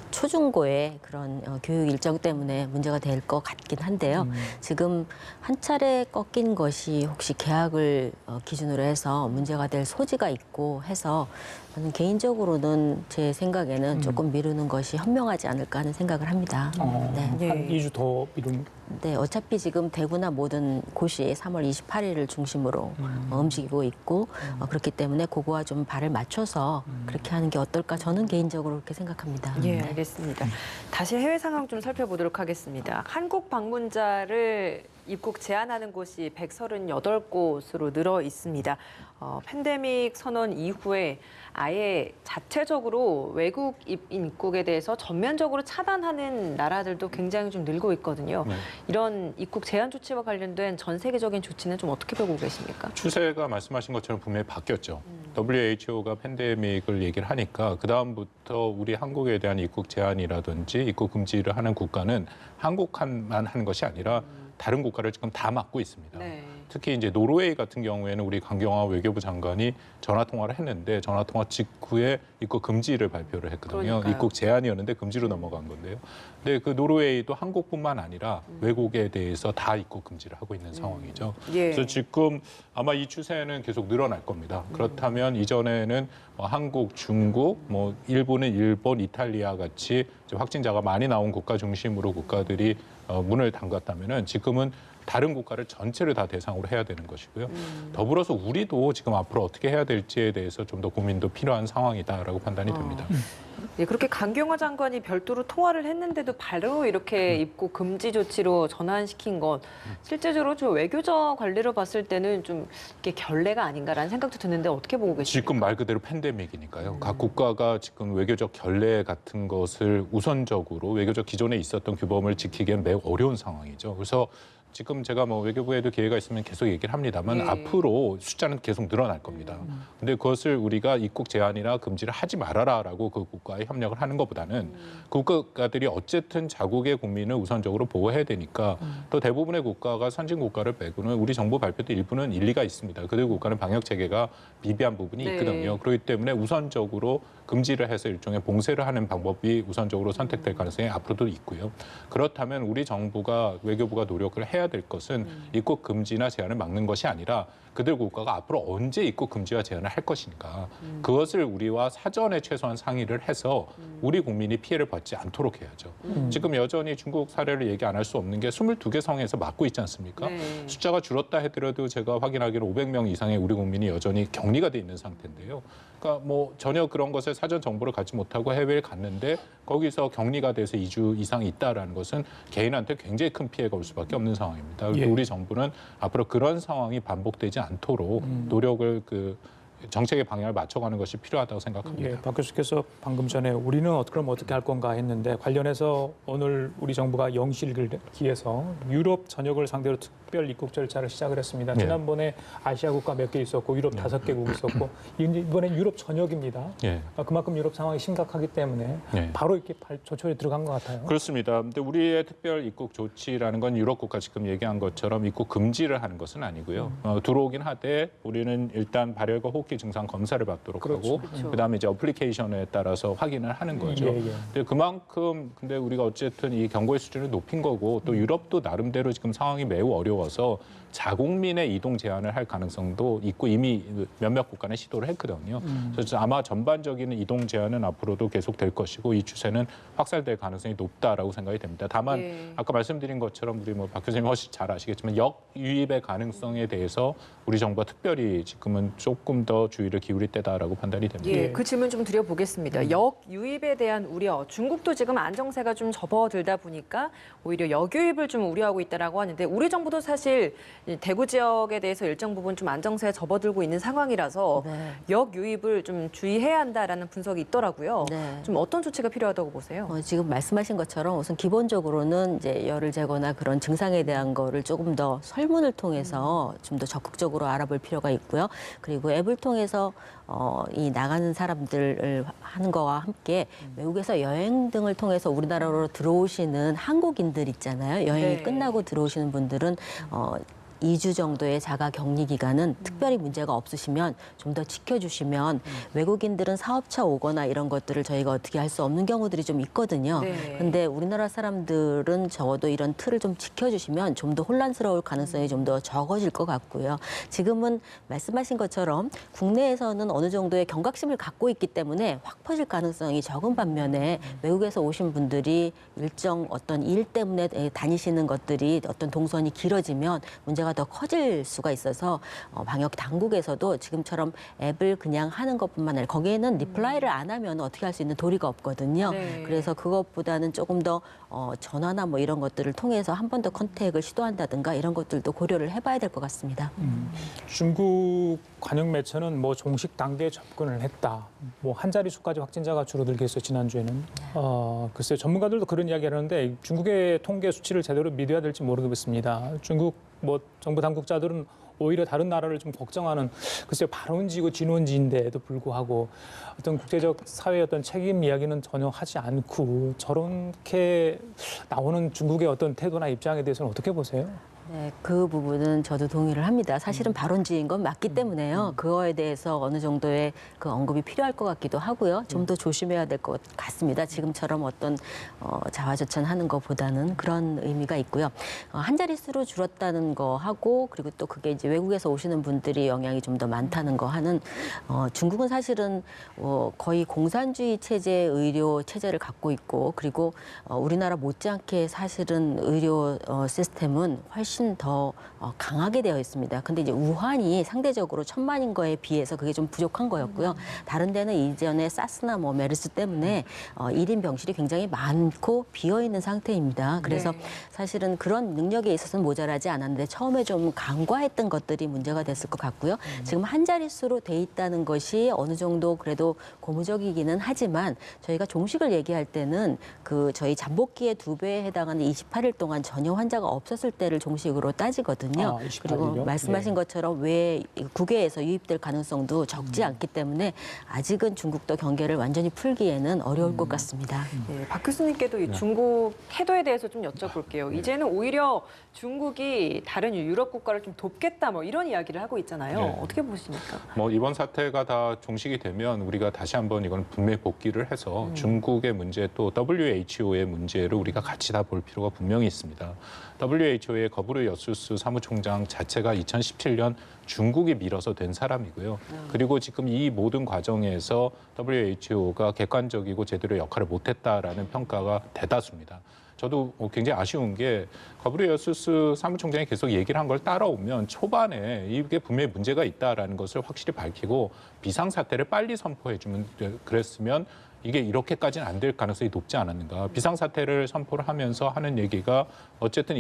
초중고의 그런 교육 일정 때문에 문제가 될 것 같긴 한데요. 지금 한 차례 꺾인 것이 혹시 개학을 기준으로 해서 문제가 될 소지가 있고 해서 저는 개인적으로는 제 생각에는 조금 미루는 것이 현명하지 않을까 하는 생각을 합니다. 네. 예. 한 2주 더 미룬. 네, 어차피 지금 대구나 모든 곳이 3월 28일을 중심으로 움직이고 있고 그렇기 때문에 그거와 좀 발을 맞춰서 그렇게 하는 게 어떨까 저는 개인적으로 그렇게 생각합니다. 예, 네. 알겠습니다. 다시 해외 상황 좀 살펴보도록 하겠습니다. 한국 방문자를 입국 제한하는 곳이 138곳으로 늘어 있습니다. 팬데믹 선언 이후에 아예 자체적으로 외국 입국에 대해서 전면적으로 차단하는 나라들도 굉장히 좀 늘고 있거든요. 네. 이런 입국 제한 조치와 관련된 전 세계적인 조치는 좀 어떻게 보고 계십니까? 추세가 말씀하신 것처럼 분명히 바뀌었죠. WHO가 팬데믹을 얘기를 하니까 그다음부터 우리 한국에 대한 입국 제한이라든지 입국 금지를 하는 국가는 한국만 하는 것이 아니라 다른 국가를 지금 다 막고 있습니다. 네. 특히 이제 노르웨이 같은 경우에는 우리 강경화 외교부 장관이 전화 통화를 했는데 전화 통화 직후에 입국 금지를 발표를 했거든요. 그러니까요. 입국 제한이었는데 금지로 넘어간 건데요. 근데 그 노르웨이도 한국뿐만 아니라 외국에 대해서 다 입국 금지를 하고 있는 상황이죠. 예. 그래서 지금 아마 이 추세는 계속 늘어날 겁니다. 그렇다면 이전에는 뭐 한국, 중국, 뭐 일본은 일본, 이탈리아 같이 이제 확진자가 많이 나온 국가 중심으로 국가들이 문을 담갔다면은 지금은 다른 국가를 전체를 다 대상으로 해야 되는 것이고요. 더불어서 우리도 지금 앞으로 어떻게 해야 될지에 대해서 좀 더 고민도 필요한 상황이다라고 판단이 됩니다. 네, 그렇게 강경화 장관이 별도로 통화를 했는데도 바로 이렇게 입국 금지 조치로 전환시킨 것 실제적으로 저 외교적 관리로 봤을 때는 좀 이게 결례가 아닌가라는 생각도 드는데 어떻게 보고 계십니까? 지금 말 그대로 팬데믹이니까요. 각 국가가 지금 외교적 결례 같은 것을 우선적으로 외교적 기존에 있었던 규범을 지키기엔 매우 어려운 상황이죠. 그래서 지금 제가 뭐 외교부에도 기회가 있으면 계속 얘기를 합니다만 예. 앞으로 숫자는 계속 늘어날 겁니다. 근데 그것을 우리가 입국 제한이나 금지를 하지 말아라라고 그 국가에 협력을 하는 것보다는 그 국가들이 어쨌든 자국의 국민을 우선적으로 보호해야 되니까 또 대부분의 국가가 선진 국가를 빼고는 우리 정부 발표 때 일부는 일리가 있습니다. 그들 국가는 방역 체계가 미비한 부분이 네. 있거든요. 그렇기 때문에 우선적으로 금지를 해서 일종의 봉쇄를 하는 방법이 우선적으로 선택될 가능성이 앞으로도 있고요. 그렇다면 우리 정부가 외교부가 노력을 해야 될 것은 입국 금지나 제한을 막는 것이 아니라 그들 국가가 앞으로 언제 입국 금지와 제한을 할 것인가 그것을 우리와 사전에 최소한 상의를 해서 우리 국민이 피해를 받지 않도록 해야죠. 지금 여전히 중국 사례를 얘기 안 할 수 없는 게 22개 성에서 막고 있지 않습니까? 네. 숫자가 줄었다 하더라도 제가 확인하기로 500명 이상의 우리 국민이 여전히 격리가 돼 있는 상태인데요. 그러니까 뭐 전혀 그런 것을 사전 정보를 갖지 못하고 해외를 갔는데 거기서 격리가 돼서 2주 이상 있다라는 것은 개인한테 굉장히 큰 피해가 올 수밖에 없는 상황입니다. 그래서 예. 우리 정부는 앞으로 그런 상황이 반복되지 않도록 노력을 정책의 방향을 맞춰가는 것이 필요하다고 생각합니다. 예, 박 교수께서 방금 전에 우리는 그럼 어떻게 할 건가 했는데 관련해서 오늘 우리 정부가 영실을 기해서 유럽 전역을 상대로 특별 입국 절차를 시작을 했습니다. 네. 지난번에 아시아 국가 몇 개 있었고 유럽 5개국 있었고 이번엔 유럽 전역입니다. 예. 그만큼 유럽 상황이 심각하기 때문에 네. 바로 이렇게 조처에 들어간 것 같아요. 그렇습니다. 근데 우리의 특별 입국 조치라는 건 유럽 국가 지금 얘기한 것처럼 입국 금지를 하는 것은 아니고요. 들어오긴 하되 우리는 일단 발열과 호흡기 증상 검사를 받도록 그렇죠. 하고 그다음에 이제 어플리케이션에 따라서 확인을 하는 거죠. 예, 예. 근데 그만큼 근데 우리가 어쨌든 이 경고의 수준을 높인 거고 또 유럽도 나름대로 지금 상황이 매우 어려워서 자국민의 이동 제한을 할 가능성도 있고 이미 몇몇 국가는 시도를 했거든요. 그래서 아마 전반적인 이동 제한은 앞으로도 계속될 것이고 이 추세는 확산될 가능성이 높다라고 생각이 됩니다. 다만 예. 아까 말씀드린 것처럼 우리 뭐 박 교수님 훨씬 잘 아시겠지만 역유입의 가능성에 대해서 우리 정부가 특별히 지금은 조금 더 주의를 기울일 때다라고 판단이 됩니다. 예, 예. 그 질문 좀 드려보겠습니다. 역유입에 대한 우려, 중국도 지금 안정세가 좀 접어들다 보니까 오히려 역유입을 좀 우려하고 있다라고 하는데 우리 정부도 사실 대구 지역에 대해서 일정 부분 좀 안정세에 접어들고 있는 상황이라서 네. 역유입을 좀 주의해야 한다라는 분석이 있더라고요. 네. 좀 어떤 조치가 필요하다고 보세요? 지금 말씀하신 것처럼 우선 기본적으로는 이제 열을 재거나 그런 증상에 대한 거를 조금 더 설문을 통해서 좀 더 적극적으로 알아볼 필요가 있고요. 그리고 앱을 통해서 이 나가는 사람들을 하는 거와 함께 외국에서 여행 등을 통해서 우리나라로 들어오시는 한국인들 있잖아요. 여행이 네. 끝나고 들어오시는 분들은 2주 정도의 자가 격리 기간은 특별히 문제가 없으시면 좀 더 지켜주시면 외국인들은 사업차 오거나 이런 것들을 저희가 어떻게 할 수 없는 경우들이 좀 있거든요. 네. 근데 우리나라 사람들은 적어도 이런 틀을 좀 지켜주시면 좀 더 혼란스러울 가능성이 좀 더 적어질 것 같고요. 지금은 말씀하신 것처럼 국내에서는 어느 정도의 경각심을 갖고 있기 때문에 확 퍼질 가능성이 적은 반면에 외국에서 오신 분들이 일정 어떤 일 때문에 다니시는 것들이 어떤 동선이 길어지면 문제가 문제가 더 커질 수가 있어서 방역 당국에서도 지금처럼 앱을 그냥 하는 것뿐만 아니라 거기에는 리플라이를 안 하면 어떻게 할 수 있는 도리가 없거든요. 네. 그래서 그것보다는 조금 더 전화나 뭐 이런 것들을 통해서 한 번 더 컨택을 시도한다든가 이런 것들도 고려를 해봐야 될 것 같습니다. 중국 관영 매체는 뭐 종식 단계에 접근을 했다. 뭐 한 자릿수까지 확진자가 줄어들겠어요, 지난주에는. 글쎄요, 전문가들도 그런 이야기를 하는데 중국의 통계 수치를 제대로 믿어야 될지 모르겠습니다. 중국 뭐 정부 당국자들은 오히려 다른 나라를 좀 걱정하는 글쎄요, 발원지고 진원지인데도 불구하고 어떤 국제적 사회의 어떤 책임 이야기는 전혀 하지 않고 저렇게 나오는 중국의 어떤 태도나 입장에 대해서는 어떻게 보세요? 네, 그 부분은 저도 동의를 합니다. 사실은 발원지인 건 맞기 때문에요. 그거에 대해서 어느 정도의 그 언급이 필요할 것 같기도 하고요. 좀 더 조심해야 될 것 같습니다. 지금처럼 어떤 자화조찬하는 것보다는 그런 의미가 있고요. 한 자릿수로 줄었다는 거 하고 그리고 또 그게 이제 외국에서 오시는 분들이 영향이 좀 더 많다는 거 하는 중국은 사실은 거의 공산주의 체제의 의료 체제를 갖고 있고 그리고 우리나라 못지않게 사실은 의료 시스템은 훨씬 더 강하게 되어 있습니다. 근데 이제 우한이 상대적으로 1,000만인 거에 비해서 그게 좀 부족한 거였고요. 다른 데는 이전에 사스나 뭐 메르스 때문에 1인 병실이 굉장히 많고 비어 있는 상태입니다. 그래서 사실은 그런 능력에 있어서는 모자라지 않았는데 처음에 좀 간과했던 것들이 문제가 됐을 것 같고요. 지금 한 자릿수로 돼 있다는 것이 어느 정도 그래도 고무적이기는 하지만 저희가 종식을 얘기할 때는 그 저희 잠복기의 2배에 해당하는 28일 동안 전혀 환자가 없었을 때를 종식으로 따지거든요. 28일 이요? 그리고 말씀하신 것처럼 왜 국외에서 유입될 가능성도 적지 않기 때문에 아직은 중국도 경계를 완전히 풀기에는 어려울 것 같습니다. 네, 박 교수님께도 이 중국 태도에 대해서 좀 여쭤볼게요. 이제는 오히려 중국이 다른 유럽 국가를 좀 돕겠다 뭐 이런 이야기를 하고 있잖아요. 네. 어떻게 보십니까? 뭐 이번 사태가 다 종식이 되면 우리가 다시 한번 이건 분명히 복귀를 해서 중국의 문제 또 WHO의 문제를 우리가 같이 다 볼 필요가 분명히 있습니다. WHO의 거부르 여수스 사무총장 자체가 2017년 중국이 밀어서 된 사람이고요. 그리고 지금 이 모든 과정에서 WHO가 객관적이고 제대로 역할을 못했다라는 평가가 대다수입니다. 저도 굉장히 아쉬운 게 거부르 여수스 사무총장이 계속 얘기를 한 걸 따라오면 초반에 이게 분명히 문제가 있다라는 것을 확실히 밝히고 비상사태를 빨리 선포해주면 그랬으면 이게 이렇게까지는 안 될 가능성이 높지 않았는가. 비상사태를 선포를 하면서 하는 얘기가 어쨌든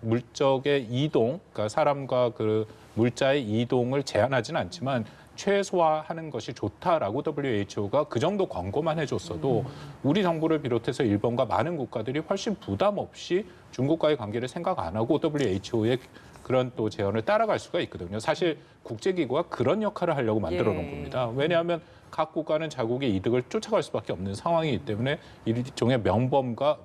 물적의 이동, 그러니까 사람과 그 물자의 이동을 제한하지는 않지만 최소화하는 것이 좋다라고 WHO가 그 정도 권고만 해줬어도 우리 정부를 비롯해서 일본과 많은 국가들이 훨씬 부담 없이 중국과의 관계를 생각 안 하고 WHO의 그런 또 제언을 따라갈 수가 있거든요. 사실 국제기구가 그런 역할을 하려고 만들어 놓은 겁니다. 왜냐하면 각 국가는 자국의 이득을 쫓아갈 수밖에 없는 상황이기 때문에 일종의 명분과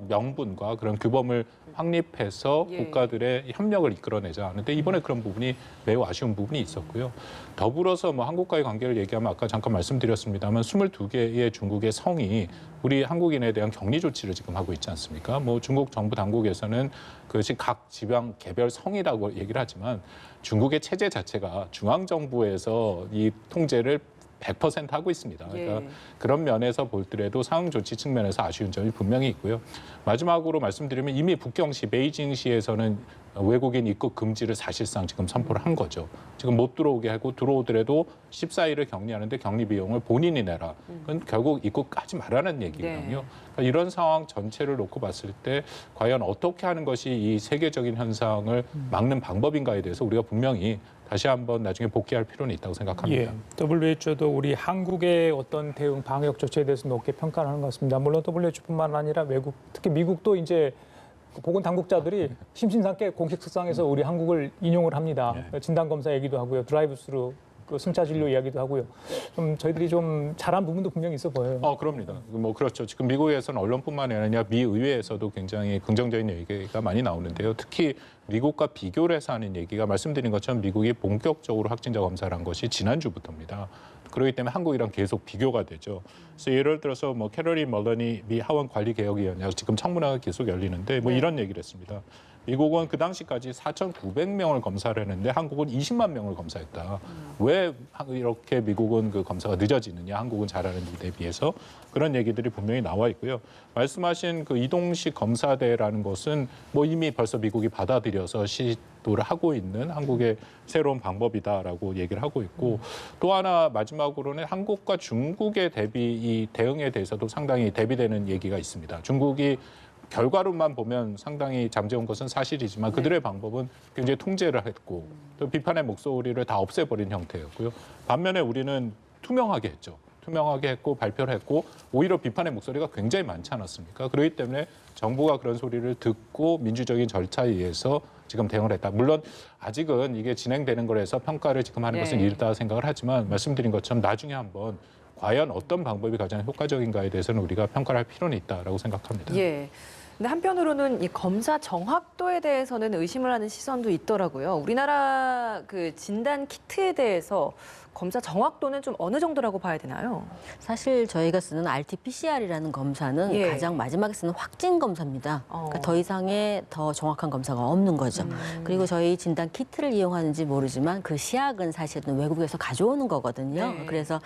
그런 규범을 확립해서 국가들의 협력을 이끌어내자 하는데 이번에 그런 부분이 매우 아쉬운 부분이 있었고요. 더불어서 뭐 한국과의 관계를 얘기하면 아까 잠깐 말씀드렸습니다만 22개의 중국의 성이 우리 한국인에 대한 격리 조치를 지금 하고 있지 않습니까? 뭐 중국 정부 당국에서는 그것이 각 지방 개별 성이라고 얘기를 하지만 중국의 체제 자체가 중앙 정부에서 이 통제를 100% 하고 있습니다. 그러니까 그런 면에서 볼 때라도 상응 조치 측면에서 아쉬운 점이 분명히 있고요. 마지막으로 말씀드리면 이미 북경시, 베이징시에서는 외국인 입국 금지를 사실상 지금 선포를 한 거죠. 지금 못 들어오게 하고 들어오더라도 14일을 격리하는데 격리 비용을 본인이 내라. 그건 결국 입국하지 말라는 얘기거든요. 그러니까 이런 상황 전체를 놓고 봤을 때 과연 어떻게 하는 것이 이 세계적인 현상을 막는 방법인가에 대해서 우리가 분명히 다시 한번 나중에 복귀할 필요는 있다고 생각합니다. 예, WHO도 우리 한국의 어떤 대응 방역 조치에 대해서 높게 평가를 하는 것 같습니다. 물론 WHO뿐만 아니라 외국, 특히 미국도 이제 보건 당국자들이 심심찮게 공식 석상에서 우리 한국을 인용을 합니다. 진단 검사 얘기도 하고요, 드라이브스루 그 순차 진료 이야기도 하고요. 좀 저희들이 좀 잘한 부분도 분명히 있어 보여요. 그럽니다. 뭐 그렇죠. 지금 미국에서는 언론뿐만 아니라 미 의회에서도 굉장히 긍정적인 얘기가 많이 나오는데요. 특히 미국과 비교를 해서 하는 얘기가 말씀드린 것처럼 미국이 본격적으로 확진자 검사를 한 것이 지난주부터입니다. 그렇기 때문에 한국이랑 계속 비교가 되죠. 그래서 예를 들어서 뭐 캐러리 멀러니 미 하원 관리개혁위원회 지금 청문회가 계속 열리는데 뭐 이런 얘기를 했습니다. 미국은 그 당시까지 4,900명을 검사를 했는데 한국은 20만 명을 검사했다. 왜 이렇게 미국은 그 검사가 늦어지느냐, 한국은 잘하는 데 비해서 그런 얘기들이 분명히 나와 있고요. 말씀하신 그 이동식 검사대라는 것은 뭐 이미 벌써 미국이 받아들여서 시도를 하고 있는 한국의 새로운 방법이다라고 얘기를 하고 있고 또 하나 마지막으로는 한국과 중국의 이 대응에 대해서도 상당히 대비되는 얘기가 있습니다. 중국이 결과로만 보면 상당히 잠재운 것은 사실이지만 그들의 방법은 굉장히 통제를 했고 또 비판의 목소리를 다 없애버린 형태였고요. 반면에 우리는 투명하게 했죠. 투명하게 했고 발표를 했고 오히려 비판의 목소리가 굉장히 많지 않았습니까? 그렇기 때문에 정부가 그런 소리를 듣고 민주적인 절차에 의해서 지금 대응을 했다. 물론 아직은 이게 진행되는 거라서 평가를 지금 하는 것은 이르다 생각을 하지만 말씀드린 것처럼 나중에 한번 과연 어떤 방법이 가장 효과적인가에 대해서는 우리가 평가를 할 필요는 있다라고 생각합니다. 예. 근데 한편으로는 이 검사 정확도에 대해서는 의심을 하는 시선도 있더라고요. 우리나라 그 진단 키트에 대해서 검사 정확도는 좀 어느 정도라고 봐야 되나요? 사실 저희가 쓰는 RT-PCR이라는 검사는 예. 가장 마지막에 쓰는 확진 검사입니다. 그러니까 더 이상의 더 정확한 검사가 없는 거죠. 그리고 저희 진단 키트를 이용하는지 모르지만 그 시약은 사실은 외국에서 가져오는 거거든요. 네. 그래서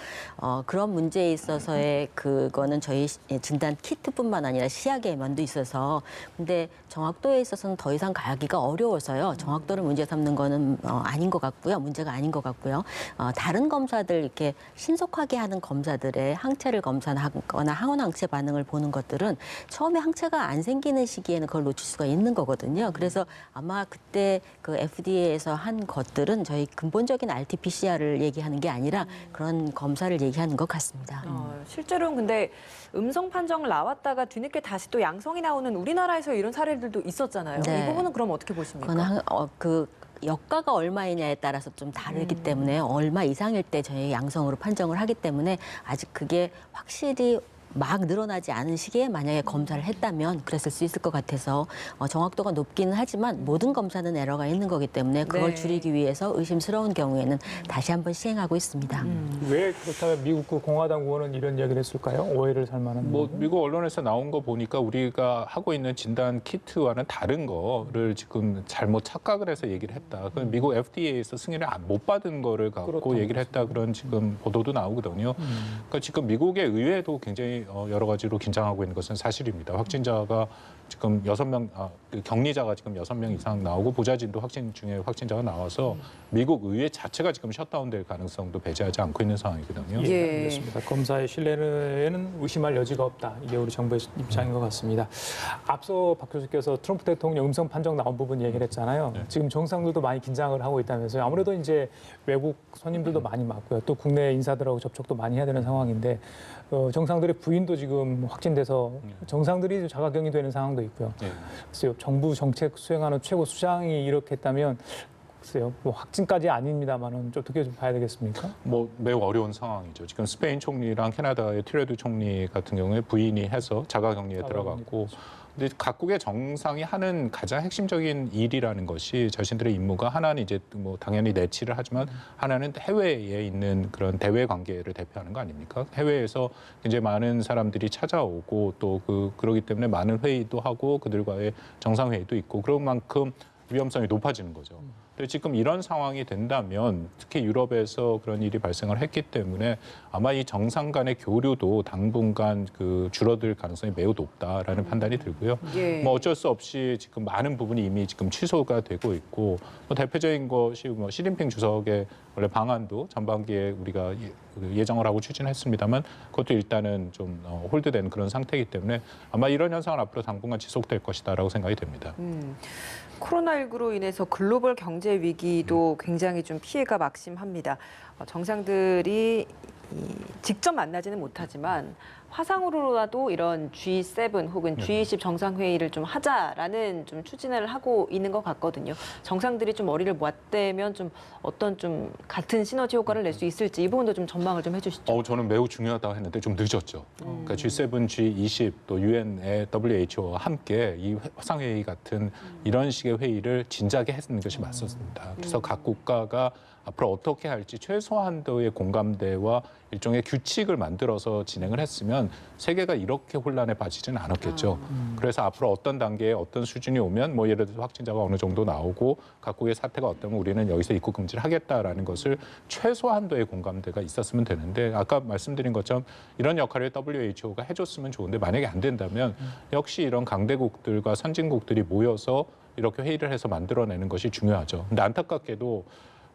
그런 문제에 있어서의 그거는 저희 진단 키트뿐만 아니라 시약의 면도 있어서 근데 정확도에 있어서는 더 이상 가기가 어려워서요. 정확도를 문제 삼는 거는 아닌 것 같고요. 문제가 아닌 것 같고요. 다른 검사들 이렇게 신속하게 하는 검사들의 항체를 검사하거나 항원 항체 반응을 보는 것들은 처음에 항체가 안 생기는 시기에는 그걸 놓칠 수가 있는 거거든요. 그래서 아마 그때 그 FDA에서 한 것들은 저희 근본적인 RT-PCR을 얘기하는 게 아니라 그런 검사를 얘기하는 것 같습니다. 실제로는 근데 음성 판정 나왔다가 뒤늦게 다시 또 양성이 나오는 우리나라에서 이런 사례들도 있었잖아요. 네. 이 부분은 그럼 어떻게 보십니까? 그건 그 여가가 얼마이냐에 따라서 좀 다르기 때문에 얼마 이상일 때 저희 양성으로 판정을 하기 때문에 아직 그게 확실히 막 늘어나지 않은 시기에 만약에 검사를 했다면 그랬을 수 있을 것 같아서 정확도가 높기는 하지만 모든 검사는 에러가 있는 거기 때문에 그걸 네. 줄이기 위해서 의심스러운 경우에는 다시 한번 시행하고 있습니다. 왜 그렇다면 미국 그 공화당 의원은 이런 이야기를 했을까요? 오해를 살 만한. 뭐 미국 언론에서 나온 거 보니까 우리가 하고 있는 진단 키트와는 다른 거를 지금 잘못 착각을 해서 얘기를 했다. 그 미국 FDA에서 승인을 못 받은 거를 갖고 그렇다고 얘기를 했다 그런 지금 보도도 나오거든요. 그러니까 지금 미국의 의회도 굉장히 여러 가지로 긴장하고 있는 것은 사실입니다. 확진자가 지금 6명, 격리자가 지금 6명 이상 나오고 보좌진도 확진 중에 확진자가 나와서 미국 의회 자체가 지금 셧다운될 가능성도 배제하지 않고 있는 상황이거든요. 예. 알겠습니다. 검사의 신뢰에는 의심할 여지가 없다. 이게 우리 정부의 입장인 것 같습니다. 앞서 박 교수께서 트럼프 대통령 음성 판정 나온 부분 얘기를 했잖아요. 네. 지금 정상들도 많이 긴장을 하고 있다면서요. 아무래도 이제 외국 손님들도 많이 맞고요. 또 국내 인사들하고 접촉도 많이 해야 되는 상황인데 정상들의 부인도 지금 확진돼서 정상들이 자가격리 되는 상황도 있고요. 네. 글쎄요, 정부 정책 수행하는 최고 수장이 이렇게 했다면 글쎄요, 뭐 확진까지 아닙니다만은 어떻게 좀 봐야 되겠습니까? 뭐 매우 어려운 상황이죠. 지금 스페인 총리랑 캐나다의 트레두 총리 같은 경우에 부인이 해서 자가격리에 들어갔고 근데 각국의 정상이 하는 가장 핵심적인 일이라는 것이 자신들의 임무가 하나는 이제 뭐 당연히 내치를 하지만 하나는 해외에 있는 그런 대외 관계를 대표하는 거 아닙니까? 해외에서 굉장히 많은 사람들이 찾아오고 또 그러기 때문에 많은 회의도 하고 그들과의 정상회의도 있고 그런 만큼 위험성이 높아지는 거죠. 근데 지금 이런 상황이 된다면 특히 유럽에서 그런 일이 발생을 했기 때문에 아마 이 정상 간의 교류도 당분간 줄어들 가능성이 매우 높다라는 판단이 들고요. 예. 뭐 어쩔 수 없이 지금 많은 부분이 이미 지금 취소가 되고 있고 뭐 대표적인 것이 뭐 시진핑 주석의 원래 방안도 전반기에 우리가 예정을 하고 추진했습니다만 그것도 일단은 좀 홀드된 그런 상태이기 때문에 아마 이런 현상은 앞으로 당분간 지속될 것이다라고 생각이 됩니다. 코로나19로 인해서 글로벌 경제 위기도 굉장히 좀 피해가 막심합니다. 정상들이 직접 만나지는 못하지만 화상으로라도 이런 G7 혹은 G20 정상회의를 좀 하자라는 좀 추진을 하고 있는 것 같거든요. 정상들이 좀 머리를 모았다면 좀 어떤 좀 같은 시너지 효과를 낼 수 있을지 이 부분도 좀 전망을 좀 해주시죠. 저는 매우 중요하다고 했는데 좀 늦었죠. 그러니까 G7, G20 또 UN의 WHO와 함께 이 화상회의 같은 이런 식의 회의를 진작에 했는 것이 맞습니다. 그래서 각 국가가 앞으로 어떻게 할지 최소한도의 공감대와 일종의 규칙을 만들어서 진행을 했으면 세계가 이렇게 혼란에 빠지지는 않았겠죠. 그래서 앞으로 어떤 단계에 어떤 수준이 오면 뭐 예를 들어서 확진자가 어느 정도 나오고 각국의 사태가 어떠면 우리는 여기서 입국 금지를 하겠다라는 것을 최소한도의 공감대가 있었으면 되는데 아까 말씀드린 것처럼 이런 역할을 WHO가 해줬으면 좋은데 만약에 안 된다면 역시 이런 강대국들과 선진국들이 모여서 이렇게 회의를 해서 만들어내는 것이 중요하죠. 근데 안타깝게도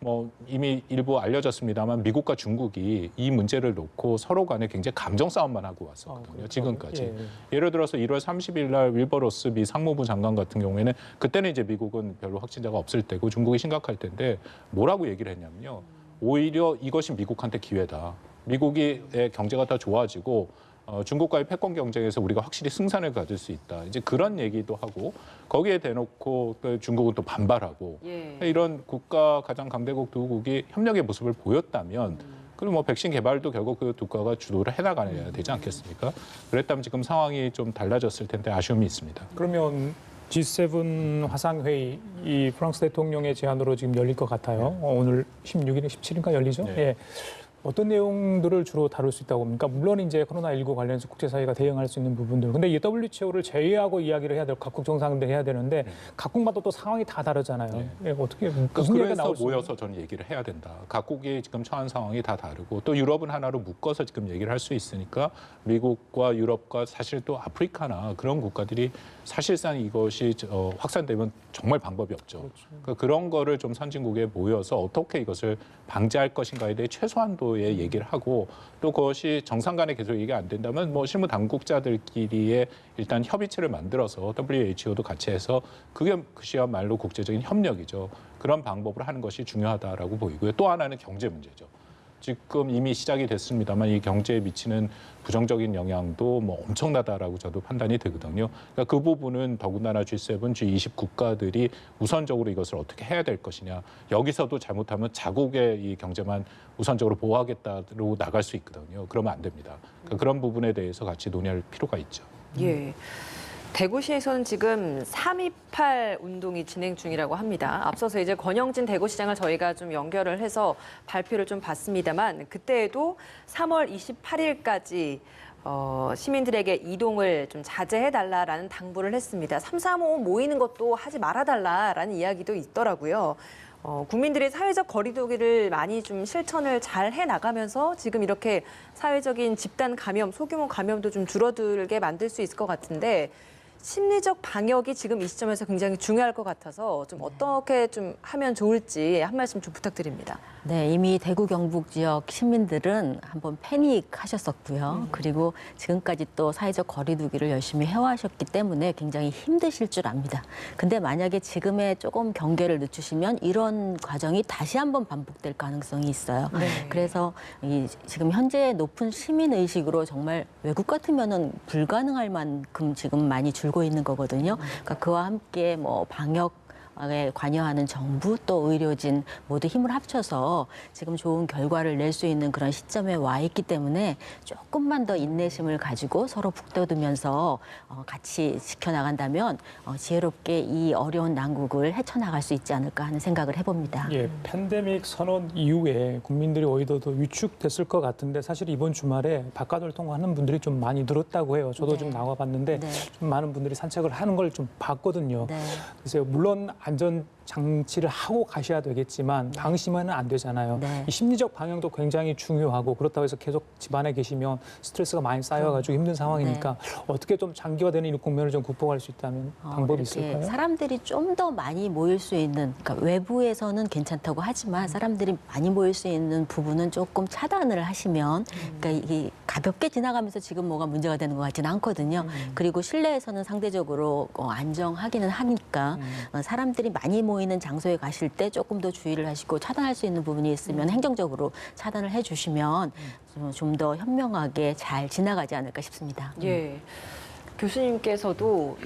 뭐 이미 일부 알려졌습니다만 미국과 중국이 이 문제를 놓고 서로 간에 굉장히 감정 싸움만 하고 왔었거든요. 지금까지. 예를 들어서 1월 30일 날 윌버 로스 미 상무부 장관 같은 경우에는 그때는 이제 미국은 별로 확진자가 없을 때고 중국이 심각할 때인데 뭐라고 얘기를 했냐면요. 오히려 이것이 미국한테 기회다. 미국의 경제가 더 좋아지고 중국과의 패권 경쟁에서 우리가 확실히 승산을 가질 수 있다. 이제 그런 얘기도 하고 거기에 대놓고 또 중국은 또 반발하고 이런 국가 가장 강대국 두 국이 협력의 모습을 보였다면 그리고 뭐 백신 개발도 결국 그 두 국가가 주도를 해나가야 되지 않겠습니까? 그랬다면 지금 상황이 좀 달라졌을 텐데 아쉬움이 있습니다. 그러면 G7 화상회의 이 프랑스 대통령의 제안으로 지금 열릴 것 같아요. 오늘 16일에 17일인가 열리죠? 네. 예. 어떤 내용들을 주로 다룰 수 있다고 봅니까? 물론 이제 코로나19 관련해서 국제사회가 대응할 수 있는 부분들. 근데 이 WHO를 제외하고 이야기를 해야 될 각국 정상들 해야 되는데 각국마다 또 상황이 다 다르잖아요. 네. 예, 어떻게 무슨 얘기가 그래서 나올 수 모여서 저는 얘기를 해야 된다. 각국이 지금 처한 상황이 다 다르고 또 유럽은 하나로 묶어서 지금 얘기를 할 수 있으니까 미국과 유럽과 사실 또 아프리카나 그런 국가들이 사실상 이것이 확산되면 정말 방법이 없죠. 그러니까 그런 거를 좀 선진국에 모여서 어떻게 이것을 방지할 것인가에 대해 최소한도의 얘기를 하고 또 그것이 정상 간에 계속 얘기가 안 된다면 뭐 실무 당국자들끼리의 일단 협의체를 만들어서 WHO도 같이 해서 그게 그야말로 국제적인 협력이죠. 그런 방법을 하는 것이 중요하다라고 보이고요. 또 하나는 경제 문제죠. 지금 이미 시작이 됐습니다만 이 경제에 미치는 부정적인 영향도 뭐 엄청나다라고 저도 판단이 되거든요. 그러니까 그 부분은 더군다나 G7, G20 국가들이 우선적으로 이것을 어떻게 해야 될 것이냐. 여기서도 잘못하면 자국의 이 경제만 우선적으로 보호하겠다로 나갈 수 있거든요. 그러면 안 됩니다. 그러니까 그런 부분에 대해서 같이 논의할 필요가 있죠. 예. 대구시에서는 지금 328 운동이 진행 중이라고 합니다. 앞서서 이제 권영진 대구시장을 저희가 좀 연결을 해서 발표를 좀 봤습니다만 그때에도 3월 28일까지 시민들에게 이동을 좀 자제해달라라는 당부를 했습니다. 335 모이는 것도 하지 말아달라라는 이야기도 있더라고요. 국민들이 사회적 거리두기를 많이 좀 실천을 잘 해나가면서 지금 이렇게 사회적인 집단 감염, 소규모 감염도 좀 줄어들게 만들 수 있을 것 같은데 심리적 방역이 지금 이 시점에서 굉장히 중요할 것 같아서 좀 어떻게 좀 하면 좋을지 한 말씀 좀 부탁드립니다. 네, 이미 대구 경북 지역 시민들은 한번 패닉하셨었고요. 그리고 지금까지 또 사회적 거리두기를 열심히 해와셨기 때문에 굉장히 힘드실 줄 압니다. 근데 만약에 지금의 조금 경계를 늦추시면 이런 과정이 다시 한번 반복될 가능성이 있어요. 네. 그래서 지금 현재 높은 시민 의식으로 정말 외국 같으면은 불가능할 만큼 지금 많이 줄고 있는 거거든요. 그러니까 그와 함께 뭐 방역 에 관여하는 정부 또 의료진 모두 힘을 합쳐서 지금 좋은 결과를 낼 수 있는 그런 시점에 와 있기 때문에 조금만 더 인내심을 가지고 서로 북돋으면서 같이 지켜나간다면 지혜롭게 이 어려운 난국을 헤쳐나갈 수 있지 않을까 하는 생각을 해봅니다. 예, 팬데믹 선언 이후에 국민들이 오히려 더 위축됐을 것 같은데 사실 이번 주말에 바깥 활동하는 분들이 좀 많이 늘었다고 해요. 저도 네. 좀 나와봤는데 네. 좀 많은 분들이 산책을 하는 걸 좀 봤거든요. 네. 그래서 물론 안전 장치를 하고 가셔야 되겠지만 방심하면 안 되잖아요. 네. 이 심리적 방향도 굉장히 중요하고 그렇다고 해서 계속 집안에 계시면 스트레스가 많이 쌓여가지고 힘든 상황이니까 어떻게 좀 장기화되는 이 국면을 좀 극복할 수 있다면 방법이 이렇게 있을까요? 사람들이 좀 더 많이 모일 수 있는, 그러니까 외부에서는 괜찮다고 하지만 사람들이 많이 모일 수 있는 부분은 조금 차단을 하시면, 그러니까 이게 가볍게 지나가면서 지금 뭐가 문제가 되는 것 같지는 않거든요. 그리고 실내에서는 상대적으로 안정하기는 하니까 사람들이 많이 모이는 장소에 가실 때 조금 더 주의를 하시고 차단할 수 있는 부분이 있으면 행정적으로 차단을 해주시면 좀 더 현명하게 잘 지나가지 않을까 싶습니다. 예. 교수님께서도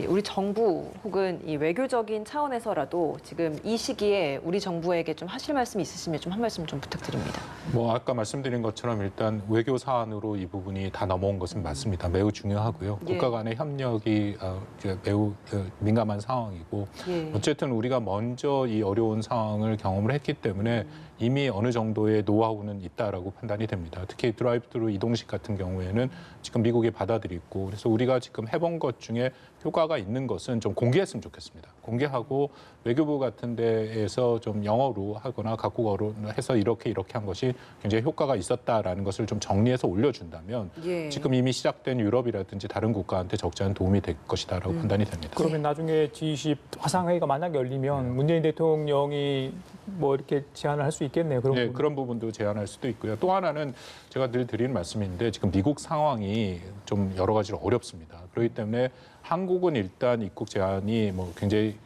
우리 정부 혹은 이 외교적인 차원에서라도 지금 이 시기에 우리 정부에게 좀 하실 말씀이 있으시면 좀 한 말씀 좀 부탁드립니다. 뭐 아까 말씀드린 것처럼 일단 외교 사안으로 이 부분이 다 넘어온 것은 맞습니다. 매우 중요하고요. 예. 국가 간의 협력이 이제 매우 민감한 상황이고 예. 어쨌든 우리가 먼저 이 어려운 상황을 경험을 했기 때문에 이미 어느 정도의 노하우는 있다라고 판단이 됩니다. 특히 드라이브-트루 이동식 같은 경우에는 지금 미국이 받아들이고 그래서 우리가 지금 해본 것 중에 효과가 있는 것은 좀 공개했으면 좋겠습니다. 공개하고 외교부 같은 데에서 좀 영어로 하거나 각국어로 해서 이렇게 한 것이 굉장히 효과가 있었다라는 것을 좀 정리해서 올려준다면 예. 지금 이미 시작된 유럽이라든지 다른 국가한테 적지 않은 도움이 될 것이다라고 판단이 됩니다. 그러면 나중에 G20 화상회의가 만약에 열리면 문재인 대통령이 뭐 이렇게 제안을 할 수 있겠네요. 그런 네, 부분. 그런 부분도 제안할 수도 있고요. 또 하나는 제가 늘 드리는 말씀인데 지금 미국 상황이 좀 여러 가지로 어렵습니다. 그렇기 때문에 한국은 일단 입국 제한이 뭐 굉장히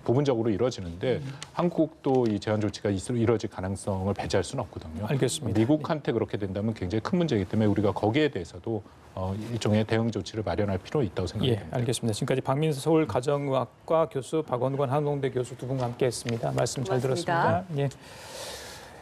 부분적으로 이루어지는데 한국도 이 제한 조치가 이루어질 가능성을 배제할 수는 없거든요. 알겠습니다. 미국한테 그렇게 된다면 굉장히 큰 문제이기 때문에 우리가 거기에 대해서도 일종의 대응 조치를 마련할 필요가 있다고 생각합니다. 예, 알겠습니다. 지금까지 박민수 서울 가정의학과 교수, 박원권 한동대 교수 두 분과 함께했습니다. 말씀 잘 고맙습니다. 들었습니다. 예.